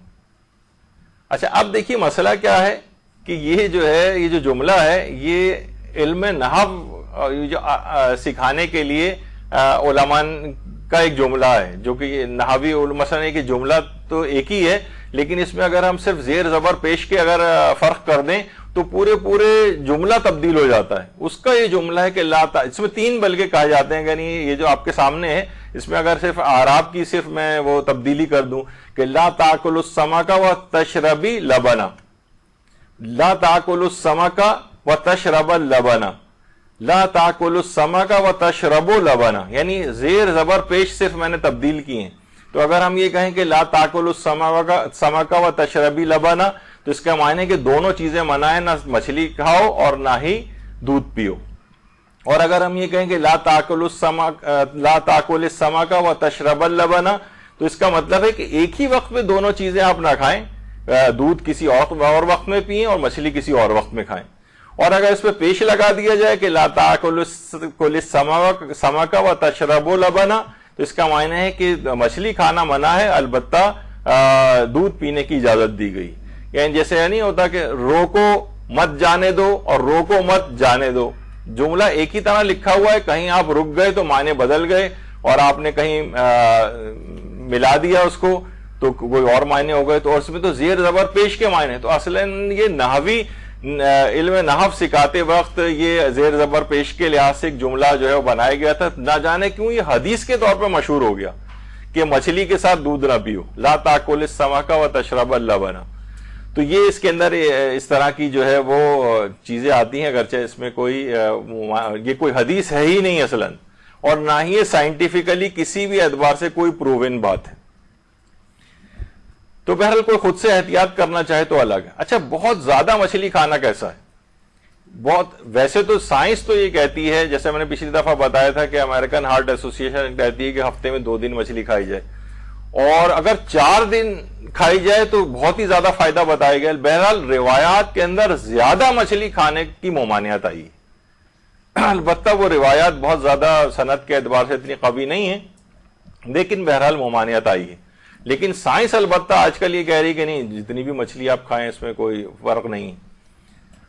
اچھا اب دیکھیے مسئلہ کیا ہے کہ یہ جو ہے، یہ جو جملہ ہے یہ علم نحو جو سکھانے کے لیے علماء کا ایک جملہ ہے، جو کہ یہ نحوی مثلا ہے کہ جملہ تو ایک ہی ہے، لیکن اس میں اگر ہم صرف زیر زبر پیش کے اگر فرق کر دیں تو پورے جملہ تبدیل ہو جاتا ہے۔ اس کا یہ جملہ ہے کہ اس میں تین بلکہ کہے جاتے ہیں، یعنی یہ جو آپ کے سامنے ہے اس میں اگر صرف اعراب کی صرف میں وہ تبدیلی کر دوں کہ لا تاکلوا السمک وتشربوا لبنا، لا تاکلوا السمک وتشربوا اللبن، لا تاکلوا السمک وتشربوا لبنا، یعنی زیر زبر پیش صرف میں نے تبدیل کی ہیں. تو اگر ہم یہ کہیں کہ لا تاکلوا السمک وتشربی لبنا، تو اس کا معنی ہے کہ دونوں چیزیں منع ہے، نہ مچھلی کھاؤ اور نہ ہی دودھ پیو. اور اگر ہم یہ کہیں کہ لا تاکل السمک وتشرب اللبن، تو اس کا مطلب ہے کہ ایک ہی وقت میں دونوں چیزیں آپ نہ کھائیں، دودھ کسی اور وقت میں پئیں اور مچھلی کسی اور وقت میں کھائیں. اور اگر اس پہ پیش لگا دیا جائے کہ لا تاکل السمک وتشرب اللبن، تو اس کا معنی ہے کہ مچھلی کھانا منع ہے، البتہ دودھ پینے کی اجازت دی گئی. یعنی جیسے نہیں ہوتا کہ روکو مت جانے دو اور روکو مت جانے دو، جملہ ایک ہی طرح لکھا ہوا ہے، کہیں آپ رک گئے تو معنی بدل گئے، اور آپ نے کہیں ملا دیا اس کو تو کوئی اور معنی ہو گئے. تو اس میں تو زیر زبر پیش کے معنی. تو اصلاً یہ نحوی علم نحو سکھاتے وقت یہ زیر زبر پیش کے لحاظ سے ایک جملہ جو ہے وہ بنایا گیا تھا. نہ جانے کیوں یہ حدیث کے طور پہ مشہور ہو گیا کہ مچھلی کے ساتھ دودھ نہ پیو، لا تاکل السمک وتشرب اللبن. تو یہ اس کے اندر اس طرح کی جو ہے وہ چیزیں آتی ہیں، اگرچہ اس میں یہ کوئی حدیث ہے ہی نہیں اصلاً، اور نہ ہی یہ سائنٹیفکلی کسی بھی اعتبار سے کوئی پروون بات ہے. تو بہرحال کوئی خود سے احتیاط کرنا چاہے تو الگ ہے. اچھا، بہت زیادہ مچھلی کھانا کیسا ہے؟ ویسے تو سائنس تو یہ کہتی ہے، جیسے میں نے پچھلی دفعہ بتایا تھا کہ امریکن ہارٹ ایسوسی ایشن کہتی ہے کہ ہفتے میں 2 دن مچھلی کھائی جائے، اور اگر 4 دن کھائی جائے تو بہت ہی زیادہ فائدہ بتایا گیا. بہرحال روایات کے اندر زیادہ مچھلی کھانے کی ممانعت آئی، البتہ وہ روایات بہت زیادہ صنعت کے اعتبار سے اتنی قوی نہیں ہیں، لیکن بہرحال ممانعت آئی ہے. لیکن سائنس البتہ آج کل یہ کہہ رہی کہ نہیں، جتنی بھی مچھلی آپ کھائیں اس میں کوئی فرق نہیں.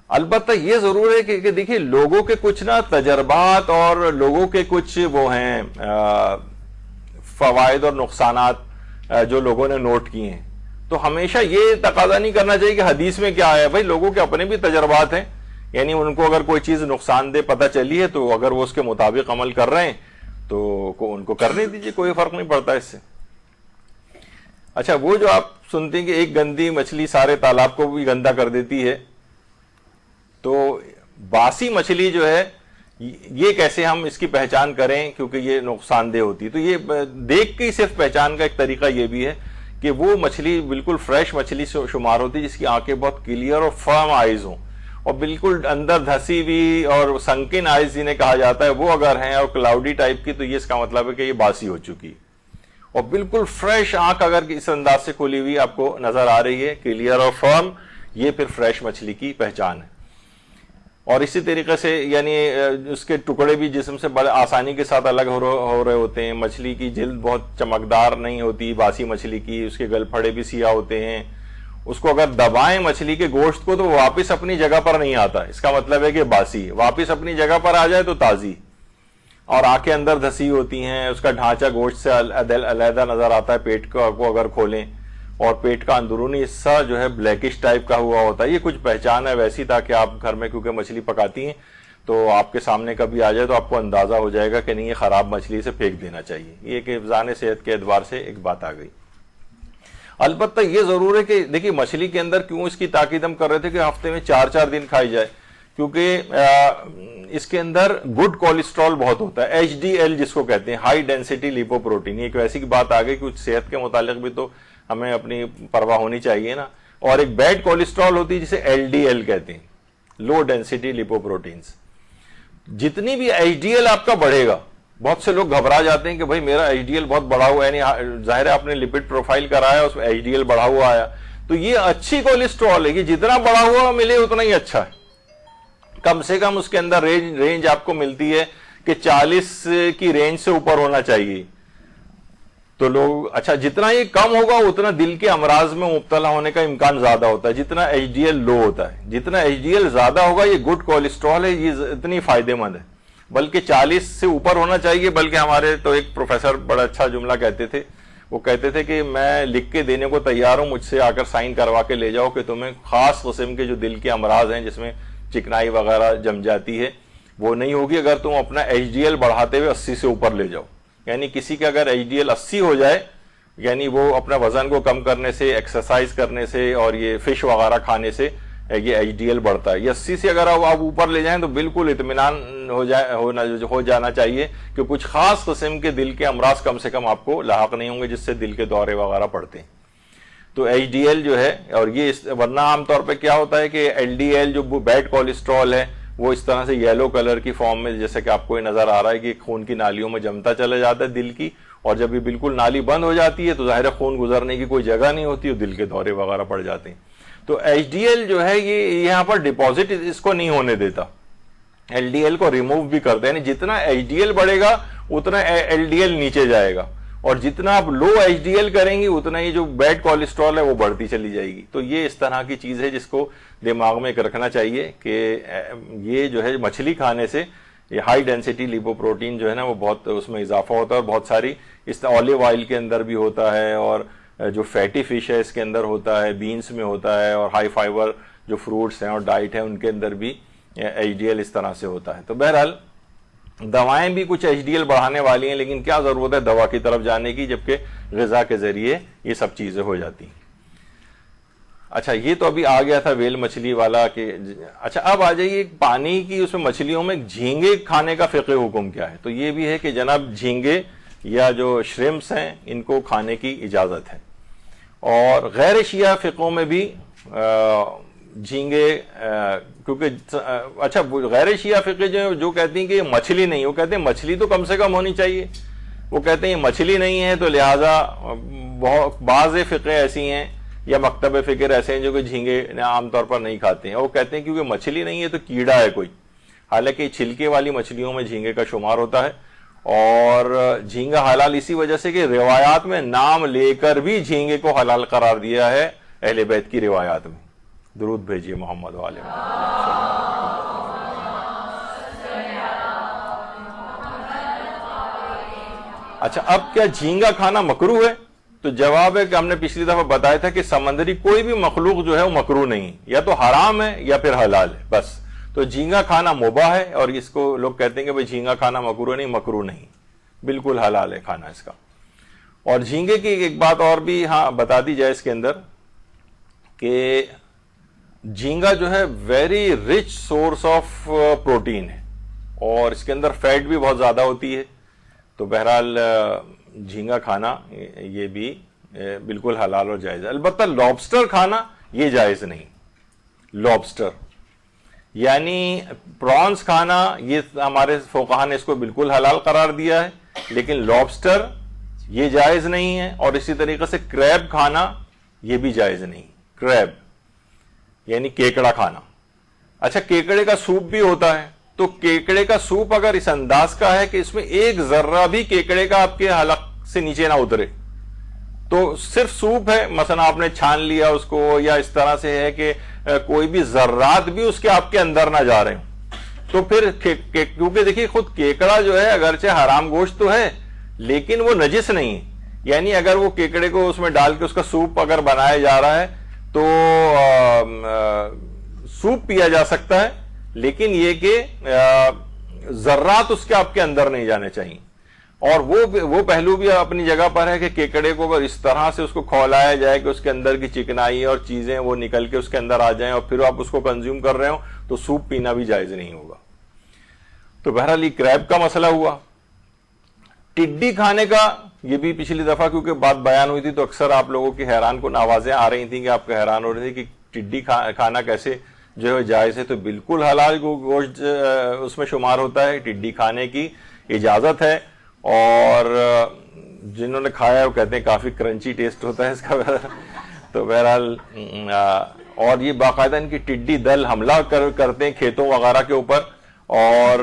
البتہ یہ ضرور ہے کہ دیکھیے لوگوں کے کچھ تجربات اور لوگوں کے کچھ وہ ہیں فوائد اور نقصانات جو لوگوں نے نوٹ کیے ہیں. تو ہمیشہ یہ تقاضا نہیں کرنا چاہیے کہ حدیث میں کیا ہے. بھائی لوگوں کے اپنے بھی تجربات ہیں، یعنی ان کو اگر کوئی چیز نقصان دہ پتہ چلی ہے تو اگر وہ اس کے مطابق عمل کر رہے ہیں تو ان کو کرنے دیجیے، کوئی فرق نہیں پڑتا اس سے. اچھا، وہ جو آپ سنتے ہیں کہ ایک گندی مچھلی سارے تالاب کو بھی گندا کر دیتی ہے، تو باسی مچھلی جو ہے یہ کیسے ہم اس کی پہچان کریں، کیونکہ یہ نقصان دہ ہوتی ہے. تو یہ دیکھ کے ہی صرف پہچان کا ایک طریقہ یہ بھی ہے کہ وہ مچھلی بالکل فریش مچھلی شمار ہوتی ہے جس کی آنکھیں بہت کلیئر اور فرم آئیز ہوں، اور بالکل اندر دھسی ہوئی اور سنکن آئیز جنہیں کہا جاتا ہے وہ اگر ہیں اور کلاؤڈی ٹائپ کی، تو یہ اس کا مطلب ہے کہ یہ باسی ہو چکی. اور بالکل فریش آنکھ اگر اس انداز سے کھلی ہوئی آپ کو نظر آ رہی ہے، کلیئر اور فرم، یہ پھر فریش مچھلی کی پہچان ہے. اور اسی طریقے سے یعنی اس کے ٹکڑے بھی جسم سے بڑے آسانی کے ساتھ الگ ہو رہے ہوتے ہیں. مچھلی کی جلد بہت چمکدار نہیں ہوتی باسی مچھلی کی، اس کے گل پھڑے بھی سیاہ ہوتے ہیں. اس کو اگر دبائیں مچھلی کے گوشت کو تو وہ واپس اپنی جگہ پر نہیں آتا، اس کا مطلب ہے کہ باسی. واپس اپنی جگہ پر آ جائے تو تازی. اور آنکھیں اندر دھسی ہوتی ہیں، اس کا ڈھانچہ گوشت سے علیحدہ نظر آتا ہے. پیٹ کو اگر کھولیں اور پیٹ کا اندرونی حصہ جو ہے بلیکش ٹائپ کا ہوا ہوتا ہے. یہ کچھ پہچان ہے ویسی، تاکہ آپ گھر میں کیونکہ مچھلی پکاتی ہیں تو آپ کے سامنے کبھی آ جائے تو آپ کو اندازہ ہو جائے گا کہ نہیں، یہ خراب مچھلی سے پھینک دینا چاہیے. یہ کہ حفظان صحت کے اعتبار سے ایک بات آ گئی. البتہ یہ ضرور ہے کہ دیکھیے مچھلی کے اندر کیوں اس کی تاکید ہم کر رہے تھے کہ ہفتے میں 4 دن کھائی جائے، کیونکہ اس کے اندر گڈ کولیسٹرول بہت ہوتا ہے، HDL جس کو کہتے ہیں، ہائی ڈینسٹی لیپو پروٹین. یہ ایک ویسی بات آ گئی کہ صحت کے متعلق بھی تو ہمیں اپنی پرواہ ہونی چاہیے نا. اور ایک بیڈ کولیسٹرول ہوتی ہے جسے LDL کہتے ہیں، لو ڈینسٹی لیپو پروٹینز. جتنی بھی HDL آپ کا بڑھے گا، بہت سے لوگ گھبرا جاتے ہیں کہ بھائی میرا HDL بہت بڑا ہوا ہے، یعنی ظاہر ہے آپ نے لپڈ پروفائل کرایا اس میں HDL بڑھا ہوا آیا. تو یہ اچھی کولیسٹرول ہے کہ جتنا بڑا ہوا ملے اتنا ہی اچھا ہے. کم سے کم اس کے اندر رینج آپ کو ملتی ہے کہ 40 کی رینج سے اوپر ہونا چاہیے. تو لوگ اچھا جتنا یہ کم ہوگا اتنا دل کے امراض میں مبتلا ہونے کا امکان زیادہ ہوتا ہے، جتنا HDL لو ہوتا ہے. جتنا HDL زیادہ ہوگا، یہ گڈ کولیسٹرول ہے، یہ اتنی فائدہ مند ہے. بلکہ 40 سے اوپر ہونا چاہیے. بلکہ ہمارے تو ایک پروفیسر بڑا اچھا جملہ کہتے تھے، وہ کہتے تھے کہ میں لکھ کے دینے کو تیار ہوں، مجھ سے آ کر سائن کروا کے لے جاؤ کہ تمہیں خاص قسم کے جو دل کے امراض ہیں جس میں چکنائی وغیرہ جم جاتی ہے وہ نہیں ہوگی اگر تم اپنا HDL بڑھاتے ہوئے 80 سے اوپر لے جاؤ. یعنی کسی کا اگر HDL 80 ہو جائے، یعنی وہ اپنا وزن کو کم کرنے سے، ایکسرسائز کرنے سے اور یہ فش وغیرہ کھانے سے یہ ایچ ڈی ایل بڑھتا ہے. یہ 80 سے اگر آپ اوپر لے جائیں تو بالکل اطمینان ہو جانا چاہیے کہ کچھ خاص قسم کے دل کے امراض کم سے کم آپ کو لاحق نہیں ہوں گے جس سے دل کے دورے وغیرہ پڑتے ہیں. تو ایچ ڈی ایل جو ہے، اور یہ ورنہ عام طور پہ کیا ہوتا ہے کہ ایل ڈی ایل جو بیڈ کولیسٹرول ہے وہ اس طرح سے یلو کلر کی فارم میں، جیسے کہ آپ کو یہ نظر آ رہا ہے کہ خون کی نالیوں میں جمتا چلا جاتا ہے دل کی، اور جب یہ بالکل نالی بند ہو جاتی ہے تو ظاہر خون گزرنے کی کوئی جگہ نہیں ہوتی اور دل کے دورے وغیرہ پڑ جاتے ہیں. تو ایچ ڈی ایل جو ہے یہ یہاں پر ڈپازٹ اس کو نہیں ہونے دیتا، ایل ڈی ایل کو ریموو بھی کرتے ہیں. یعنی جتنا ایچ ڈی ایل بڑھے گا اتنا ایل ڈی ایل نیچے جائے گا، اور جتنا آپ لو ایچ ڈی ایل کریں گی اتنا ہی جو بیڈ کولیسٹرول ہے وہ بڑھتی چلی جائے گی. تو یہ اس طرح کی چیز ہے جس کو دماغ میں رکھنا چاہیے کہ یہ جو ہے مچھلی کھانے سے یہ ہائی ڈینسٹی لیپوپروٹین جو ہے نا وہ بہت اس میں اضافہ ہوتا ہے، اور بہت ساری اس آلیو آئل کے اندر بھی ہوتا ہے، اور جو فیٹی فش ہے اس کے اندر ہوتا ہے، بینس میں ہوتا ہے، اور ہائی فائبر جو فروٹس ہیں اور ڈائٹ ہے ان کے اندر بھی ایچ ڈی ایل اس طرح سے ہوتا ہے. تو بہرحال دوائیں بھی کچھ ایچ ڈی ایل بڑھانے والی ہیں، لیکن کیا ضرورت ہے دوا کی طرف جانے کی جبکہ غذا کے ذریعے یہ سب چیزیں ہو جاتی ہیں. اچھا یہ تو ابھی آ گیا تھا ویل مچھلی والا کہ اچھا اب آ جائیے پانی کی اس میں مچھلیوں میں جھینگے کھانے کا فقہ حکم کیا ہے. تو یہ بھی ہے کہ جناب جھینگے یا جو شرمپس ہیں ان کو کھانے کی اجازت ہے، اور غیر شیعہ فقہوں میں بھی جھینگے کیونکہ اچھا غیر شیعہ فقہ جو کہتی ہیں کہ یہ مچھلی نہیں، وہ کہتے ہیں مچھلی تو کم سے کم ہونی چاہیے، وہ کہتے ہیں یہ مچھلی نہیں ہے تو لہٰذا بعض فقہ ایسی ہیں یا مکتب فکر ایسے ہیں جو کہ جھینگے عام طور پر نہیں کھاتے ہیں. وہ کہتے ہیں کیونکہ مچھلی نہیں ہے تو کیڑا ہے کوئی، حالانکہ چھلکے والی مچھلیوں میں جھینگے کا شمار ہوتا ہے. اور جھینگا حلال اسی وجہ سے کہ روایات میں نام لے کر بھی جھینگے کو حلال قرار دیا ہے اہل بیت کی روایات میں. درود بھیجیے محمد والے. اچھا اب کیا جھینگا کھانا مکروہ ہے؟ تو جواب ہے کہ ہم نے پچھلی دفعہ بتایا تھا کہ سمندری کوئی بھی مخلوق جو ہے وہ مکروہ نہیں، یا تو حرام ہے یا پھر حلال ہے بس. تو جھینگا کھانا مباح ہے، اور اس کو لوگ کہتے ہیں کہ بھئی جھینگا کھانا مکروہ نہیں، مکروہ نہیں، بالکل حلال ہے کھانا اس کا. اور جھینگے کی ایک بات اور بھی ہاں بتا دی جائے اس کے اندر کہ جھینگا جو ہے very rich source of protein ہے، اور اس کے اندر فیٹ بھی بہت زیادہ ہوتی ہے. تو بہرحال جھینگا کھانا یہ بھی بالکل حلال اور جائز ہے. البتہ لابسٹر کھانا یہ جائز نہیں. لابسٹر یعنی پرانس کھانا یہ ہمارے فقہا نے اس کو بالکل حلال قرار دیا ہے، لیکن لابسٹر یہ جائز نہیں ہے. اور اسی طریقے سے کریب کھانا یہ بھی جائز نہیں. کریب یعنی کیکڑا کھانا. اچھا کیکڑے کا سوپ بھی ہوتا ہے، تو کیکڑے کا سوپ اگر اس انداز کا ہے کہ اس میں ایک ذرہ بھی کیکڑے کا آپ کے حلق سے نیچے نہ اترے، تو صرف سوپ ہے، مثلا آپ نے چھان لیا اس کو، یا اس طرح سے ہے کہ کوئی بھی ذرات بھی اس کے آپ کے اندر نہ جا رہے ہوں، تو پھر کیونکہ دیکھیے خود کیکڑا جو ہے اگرچہ حرام گوشت تو ہے لیکن وہ نجس نہیں ہے. یعنی اگر وہ کیکڑے کو اس میں ڈال کے اس کا سوپ اگر بنایا جا رہا ہے تو سوپ پیا جا سکتا ہے، لیکن یہ کہ ذرات اس کے آپ کے اندر نہیں جانے چاہیے. اور وہ پہلو بھی اپنی جگہ پر ہے کہ کیکڑے کو اگر اس طرح سے اس کو کھولایا جائے کہ اس کے اندر کی چکنائی اور چیزیں وہ نکل کے اس کے اندر آ جائیں اور پھر آپ اس کو کنزیوم کر رہے ہو تو سوپ پینا بھی جائز نہیں ہوگا. تو بہرحال یہ کریب کا مسئلہ ہوا. ٹڈی کھانے کا یہ بھی پچھلی دفعہ کیونکہ بات بیان ہوئی تھی تو اکثر آپ لوگوں کی حیران کن آوازیں آ رہی تھیں کہ آپ کو حیران ہو رہی تھی کہ ٹڈی کھانا کیسے جو ہے جائز ہے. تو بالکل حلال گوشت اس میں شمار ہوتا ہے، ٹڈی کھانے کی اجازت ہے. اور جنہوں نے کھایا ہے وہ کہتے ہیں کافی کرنچی ٹیسٹ ہوتا ہے اس کا. تو بہرحال اور یہ باقاعدہ ان کی ٹڈی دل حملہ کرتے ہیں کھیتوں وغیرہ کے اوپر، اور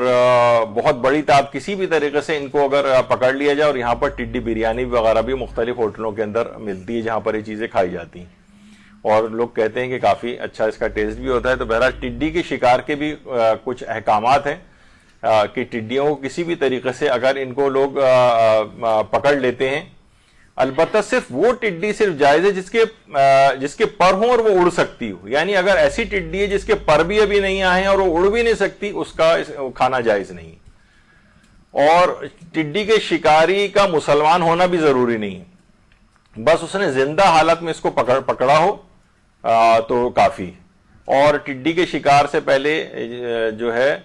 بہت بڑی تعداد کسی بھی طریقے سے ان کو اگر پکڑ لیا جائے. اور یہاں پر ٹڈی بریانی وغیرہ بھی مختلف ہوٹلوں کے اندر ملتی ہے جہاں پر یہ چیزیں کھائی جاتی ہیں، اور لوگ کہتے ہیں کہ کافی اچھا اس کا ٹیسٹ بھی ہوتا ہے. تو بہرحال ٹڈی کے شکار کے بھی کچھ احکامات ہیں کہ ٹڈیوں کو کسی بھی طریقے سے اگر ان کو لوگ پکڑ لیتے ہیں، البتہ صرف وہ ٹڈی صرف جائز ہے جس کے پر ہوں اور وہ اڑ سکتی ہو. یعنی اگر ایسی ٹڈی ہے جس کے پر بھی ابھی نہیں آئے ہیں اور وہ اڑ بھی نہیں سکتی، اس کا کھانا جائز نہیں. اور ٹڈی کے شکاری کا مسلمان ہونا بھی ضروری نہیں ہے، بس اس نے زندہ حالت میں اس کو پکڑا ہو تو کافی. اور ٹڈی کے شکار سے پہلے جو ہے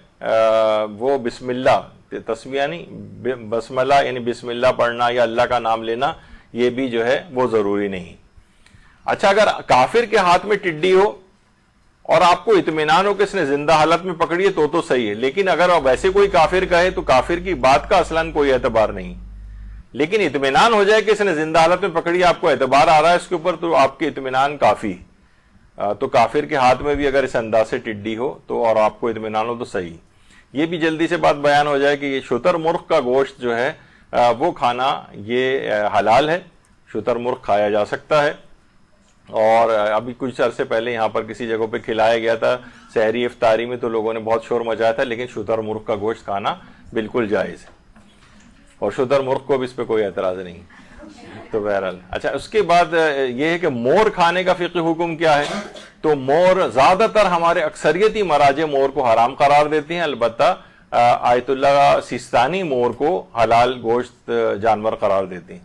وہ بسم اللہ تسمیہ نہیں بسم اللہ یعنی بسم اللہ پڑھنا یا اللہ کا نام لینا یہ بھی جو ہے وہ ضروری نہیں. اچھا اگر کافر کے ہاتھ میں ٹڈی ہو اور آپ کو اطمینان ہو کہ اس نے زندہ حالت میں پکڑی ہے تو صحیح ہے, لیکن اگر ویسے کوئی کافر کہے تو کافر کی بات کا اصلاً کوئی اعتبار نہیں, لیکن اطمینان ہو جائے کہ اس نے زندہ حالت میں پکڑی, آپ کو اعتبار آ رہا ہے اس کے اوپر, تو آپ کے اطمینان کافی. تو کافر کے ہاتھ میں بھی اگر اس انداز سے ٹڈی ہو تو اور آپ کو اطمینان ہو تو صحیح. یہ بھی جلدی سے بات بیان ہو جائے کہ یہ شتر مرغ کا گوشت جو ہے وہ کھانا یہ حلال ہے, شتر مرغ کھایا جا سکتا ہے. اور ابھی کچھ عرصے پہلے یہاں پر کسی جگہ پہ کھلایا گیا تھا سحری افطاری میں, تو لوگوں نے بہت شور مچایا تھا, لیکن شتر مرغ کا گوشت کھانا بالکل جائز ہے اور شتر مرغ کو بھی اس پہ کوئی اعتراض نہیں. تو بہرحال اچھا اس کے بعد یہ ہے کہ مور کھانے کا فقہی حکم کیا ہے. تو مور زیادہ تر ہمارے اکثریتی مراجع مور کو حرام قرار دیتے ہیں, البتہ آیت اللہ سیستانی مور کو حلال گوشت جانور قرار دیتے ہیں.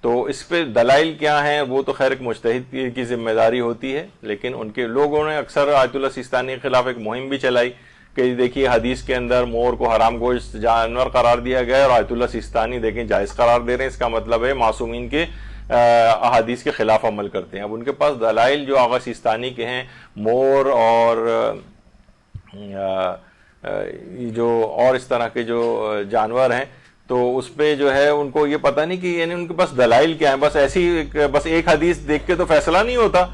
تو اس پہ دلائل کیا ہیں وہ تو خیر ایک مجتہد کی ذمہ داری ہوتی ہے, لیکن ان کے لوگوں نے اکثر آیت اللہ سیستانی کے خلاف ایک مہم بھی چلائی کہ دیکھیے حدیث کے اندر مور کو حرام گوشت جانور قرار دیا گیا اور آیت اللہ سیستانی دیکھیں جائز قرار دے رہے ہیں, اس کا مطلب ہے معصومین کے احادیث کے خلاف عمل کرتے ہیں. اب ان کے پاس دلائل جو آغا سیستانی کے ہیں مور اور جو اس طرح کے جو جانور ہیں, تو اس پہ جو ہے ان کو یہ پتہ نہیں کہ یعنی ان کے پاس دلائل کیا ہیں. بس ایک حدیث دیکھ کے تو فیصلہ نہیں ہوتا.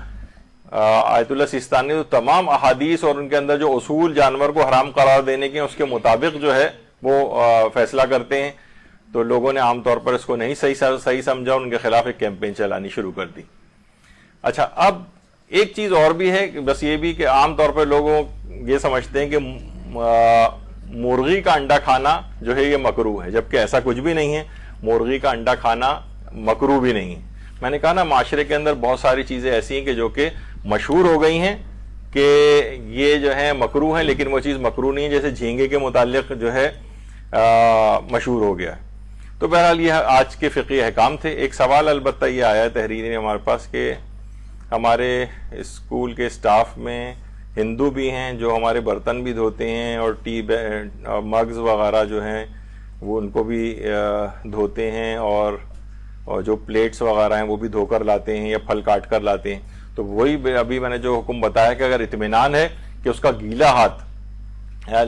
آیت اللہ سیستانی تو تمام احادیث اور ان کے اندر جو اصول جانور کو حرام قرار دینے کے اس کے مطابق جو ہے وہ فیصلہ کرتے ہیں. تو لوگوں نے عام طور پر اس کو نہیں صحیح سمجھا, ان کے خلاف ایک کیمپین چلانی شروع کر دی. اچھا اب ایک چیز اور بھی ہے, بس یہ بھی کہ عام طور پر لوگوں یہ سمجھتے ہیں کہ مرغی کا انڈا کھانا جو ہے یہ مکروہ ہے, جبکہ ایسا کچھ بھی نہیں ہے. مرغی کا انڈا کھانا مکروہ بھی نہیں ہے. میں نے کہا نا معاشرے کے اندر بہت ساری چیزیں ایسی ہیں کہ جو کہ مشہور ہو گئی ہیں کہ یہ جو ہے مکروہ ہیں, لیکن وہ چیز مکروہ نہیں ہے. جیسے جھینگے کے متعلق جو ہے مشہور ہو گیا. تو بہرحال یہ آج کے فقہی احکام تھے. ایک سوال البتہ یہ آیا ہے تحریر میں ہمارے پاس کہ ہمارے اسکول کے اسٹاف میں ہندو بھی ہیں جو ہمارے برتن بھی دھوتے ہیں اور ٹی مگز وغیرہ جو ہیں وہ ان کو بھی دھوتے ہیں, اور جو پلیٹس وغیرہ ہیں وہ بھی دھو کر لاتے ہیں یا پھل کاٹ کر لاتے ہیں. تو وہی ابھی میں نے جو حکم بتایا کہ اگر اطمینان ہے کہ اس کا گیلا ہاتھ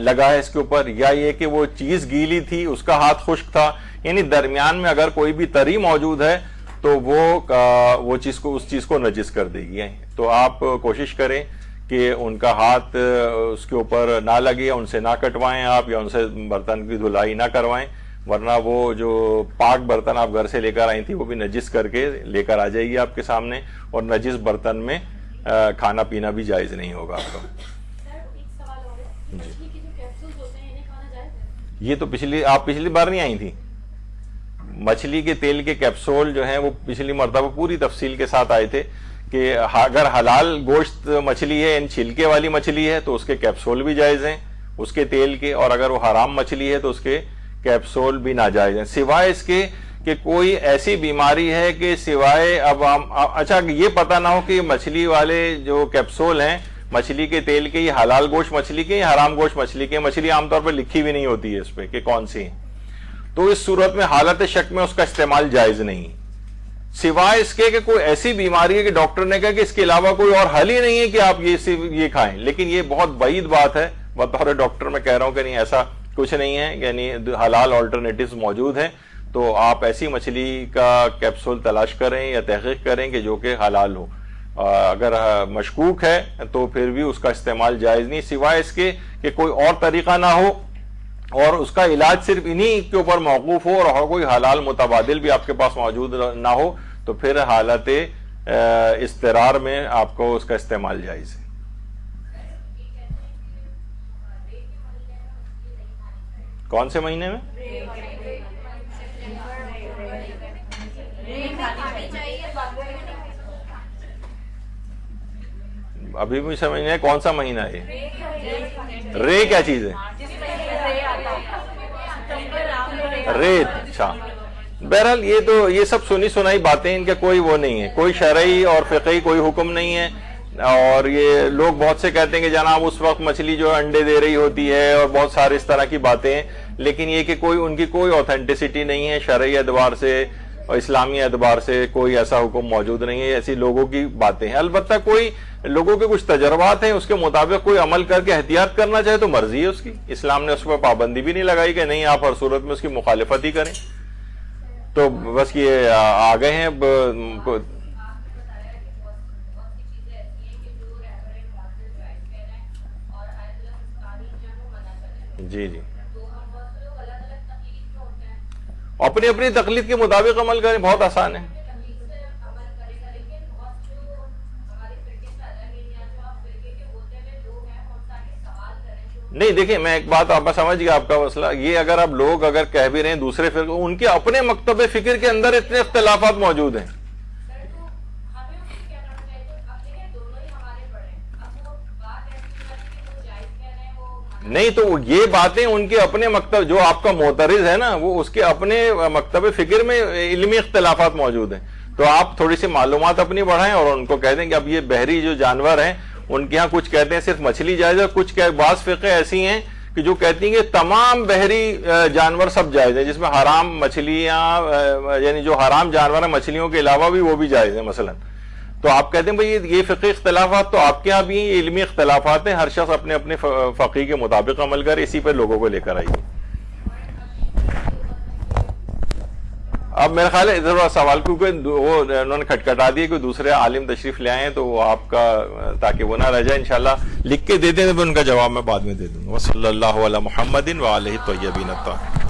لگا ہے اس کے اوپر, یا یہ کہ وہ چیز گیلی تھی اس کا ہاتھ خشک تھا, یعنی درمیان میں اگر کوئی بھی تری موجود ہے تو وہ چیز کو اس چیز کو نجس کر دے گی. تو آپ کوشش کریں کہ ان کا ہاتھ اس کے اوپر نہ لگے, ان سے نہ کٹوائیں آپ, یا ان سے برتن کی دھلائی نہ کروائیں, ورنہ وہ جو پاک برتن آپ گھر سے لے کر آئی تھی وہ بھی نجس کر کے لے کر آ جائے گی آپ کے سامنے, اور نجس برتن میں کھانا پینا بھی جائز نہیں ہوگا آپ کا. جی یہ تو آپ پچھلی بار نہیں آئی تھی. مچھلی کے تیل کے کیپسول جو ہیں وہ پچھلی مرتبہ پوری تفصیل کے ساتھ آئے تھے کہ اگر حلال گوشت مچھلی ہے, ان چھلکے والی مچھلی ہے, تو اس کے کیپسول بھی جائز ہیں اس کے تیل کے, اور اگر وہ حرام مچھلی ہے تو اس کے کیپسول بھی ناجائز ہیں, سوائے اس کے کہ کوئی ایسی بیماری ہے کہ سوائے اب اچھا یہ پتہ نہ ہو کہ مچھلی والے جو کیپسول ہیں مچھلی کے تیل کے یہ حلال گوشت مچھلی کے یا حرام گوشت مچھلی کے. مچھلی عام طور پر لکھی بھی نہیں ہوتی ہے اس پہ کہ کون سی ہیں, تو اس صورت میں حالت شک میں اس کا استعمال جائز نہیں, سوائے اس کے کہ کوئی ایسی بیماری ہے کہ ڈاکٹر نے کہا کہ اس کے علاوہ کوئی اور حل ہی نہیں ہے کہ آپ یہ کھائیں. لیکن یہ بہت بعید بات ہے, بطور ڈاکٹر میں کہہ رہا ہوں کہ نہیں ایسا کچھ نہیں ہے, یعنی حلال آلٹرنیٹیوز موجود ہیں. تو آپ ایسی مچھلی کا کیپسول تلاش کریں یا تحقیق کریں کہ جو کہ حلال ہو. اگر مشکوک ہے تو پھر بھی اس کا استعمال جائز نہیں, سوائے اس کے کہ کوئی اور طریقہ نہ ہو اور اس کا علاج صرف انہی کے اوپر موقوف ہو اور کوئی حلال متبادل بھی آپ کے پاس موجود نہ ہو, تو پھر حالت اضطرار میں آپ کو اس کا استعمال جائز ہے. کون سے مہینے میں؟ ابھی بھی سمجھ نہیں کون سا مہینہ ہے. رے کیا چیز ہے؟ ریت. اچھا بہرحال یہ سب سنی سنائی باتیں, ان کا کوئی وہ نہیں ہے, کوئی شرعی اور فقہی کوئی حکم نہیں ہے. اور یہ لوگ بہت سے کہتے ہیں کہ جناب اس وقت مچھلی جو انڈے دے رہی ہوتی ہے اور بہت سارے اس طرح کی باتیں ہیں، لیکن یہ کہ ان کی کوئی اوتھینٹسٹی نہیں ہے، شرعی اعتبار سے اور اسلامی اعتبار سے کوئی ایسا حکم موجود نہیں ہے، ایسی لوگوں کی باتیں ہیں۔ البتہ کوئی لوگوں کے کچھ تجربات ہیں، اس کے مطابق کوئی عمل کر کے احتیاط کرنا چاہے تو مرضی ہے اس کی، اسلام نے اس پر پابندی بھی نہیں لگائی کہ نہیں آپ ہر صورت میں اس کی مخالفت ہی کریں۔ تو بس یہ آ گئے ہیں جی جی اپنی اپنی تقلید کے مطابق عمل کریں، بہت آسان ہے۔ نہیں دیکھیں، میں ایک بات آپ سمجھ گیا آپ کا مسئلہ یہ، اگر آپ لوگ اگر کہہ بھی رہے ہیں دوسرے فرقے، ان کے اپنے مکتب فکر کے اندر اتنے اختلافات موجود ہیں۔ نہیں تو یہ باتیں ان کے اپنے مکتب، جو آپ کا معترض ہے نا، وہ اس کے اپنے مکتب فکر میں علمی اختلافات موجود ہیں، تو آپ تھوڑی سی معلومات اپنی بڑھائیں اور ان کو کہہ دیں کہ اب یہ بحری جو جانور ہیں ان کے ہاں کچھ کہتے ہیں صرف مچھلی جائز ہے، کچھ بعض فقہ ایسی ہیں کہ جو کہتی ہیں کہ تمام بحری جانور سب جائز ہیں، جس میں حرام مچھلیاں یعنی جو حرام جانور ہیں مچھلیوں کے علاوہ بھی وہ بھی جائز ہیں مثلا۔ تو آپ کہتے ہیں بھئی یہ فقہی اختلافات تو آپ کے ہاں بھی ہیں، علمی اختلافات ہیں، ہر شخص اپنے اپنے فقہ کے مطابق عمل کرے، اسی پر لوگوں کو لے کر آئیے۔ اب میرا خیال ہے ادھر سوال کیونکہ وہ انہوں نے کھٹکھٹا دیے کہ دوسرے عالم تشریف لے آئے ہیں، تو وہ آپ کا تاکہ وہ نہ رہ جائے انشاءاللہ لکھ کے دے دیں تو ان کا جواب میں بعد میں دے دوں گا۔ وصلی اللہ علی محمد وآلہ الطیبین الطاہرین۔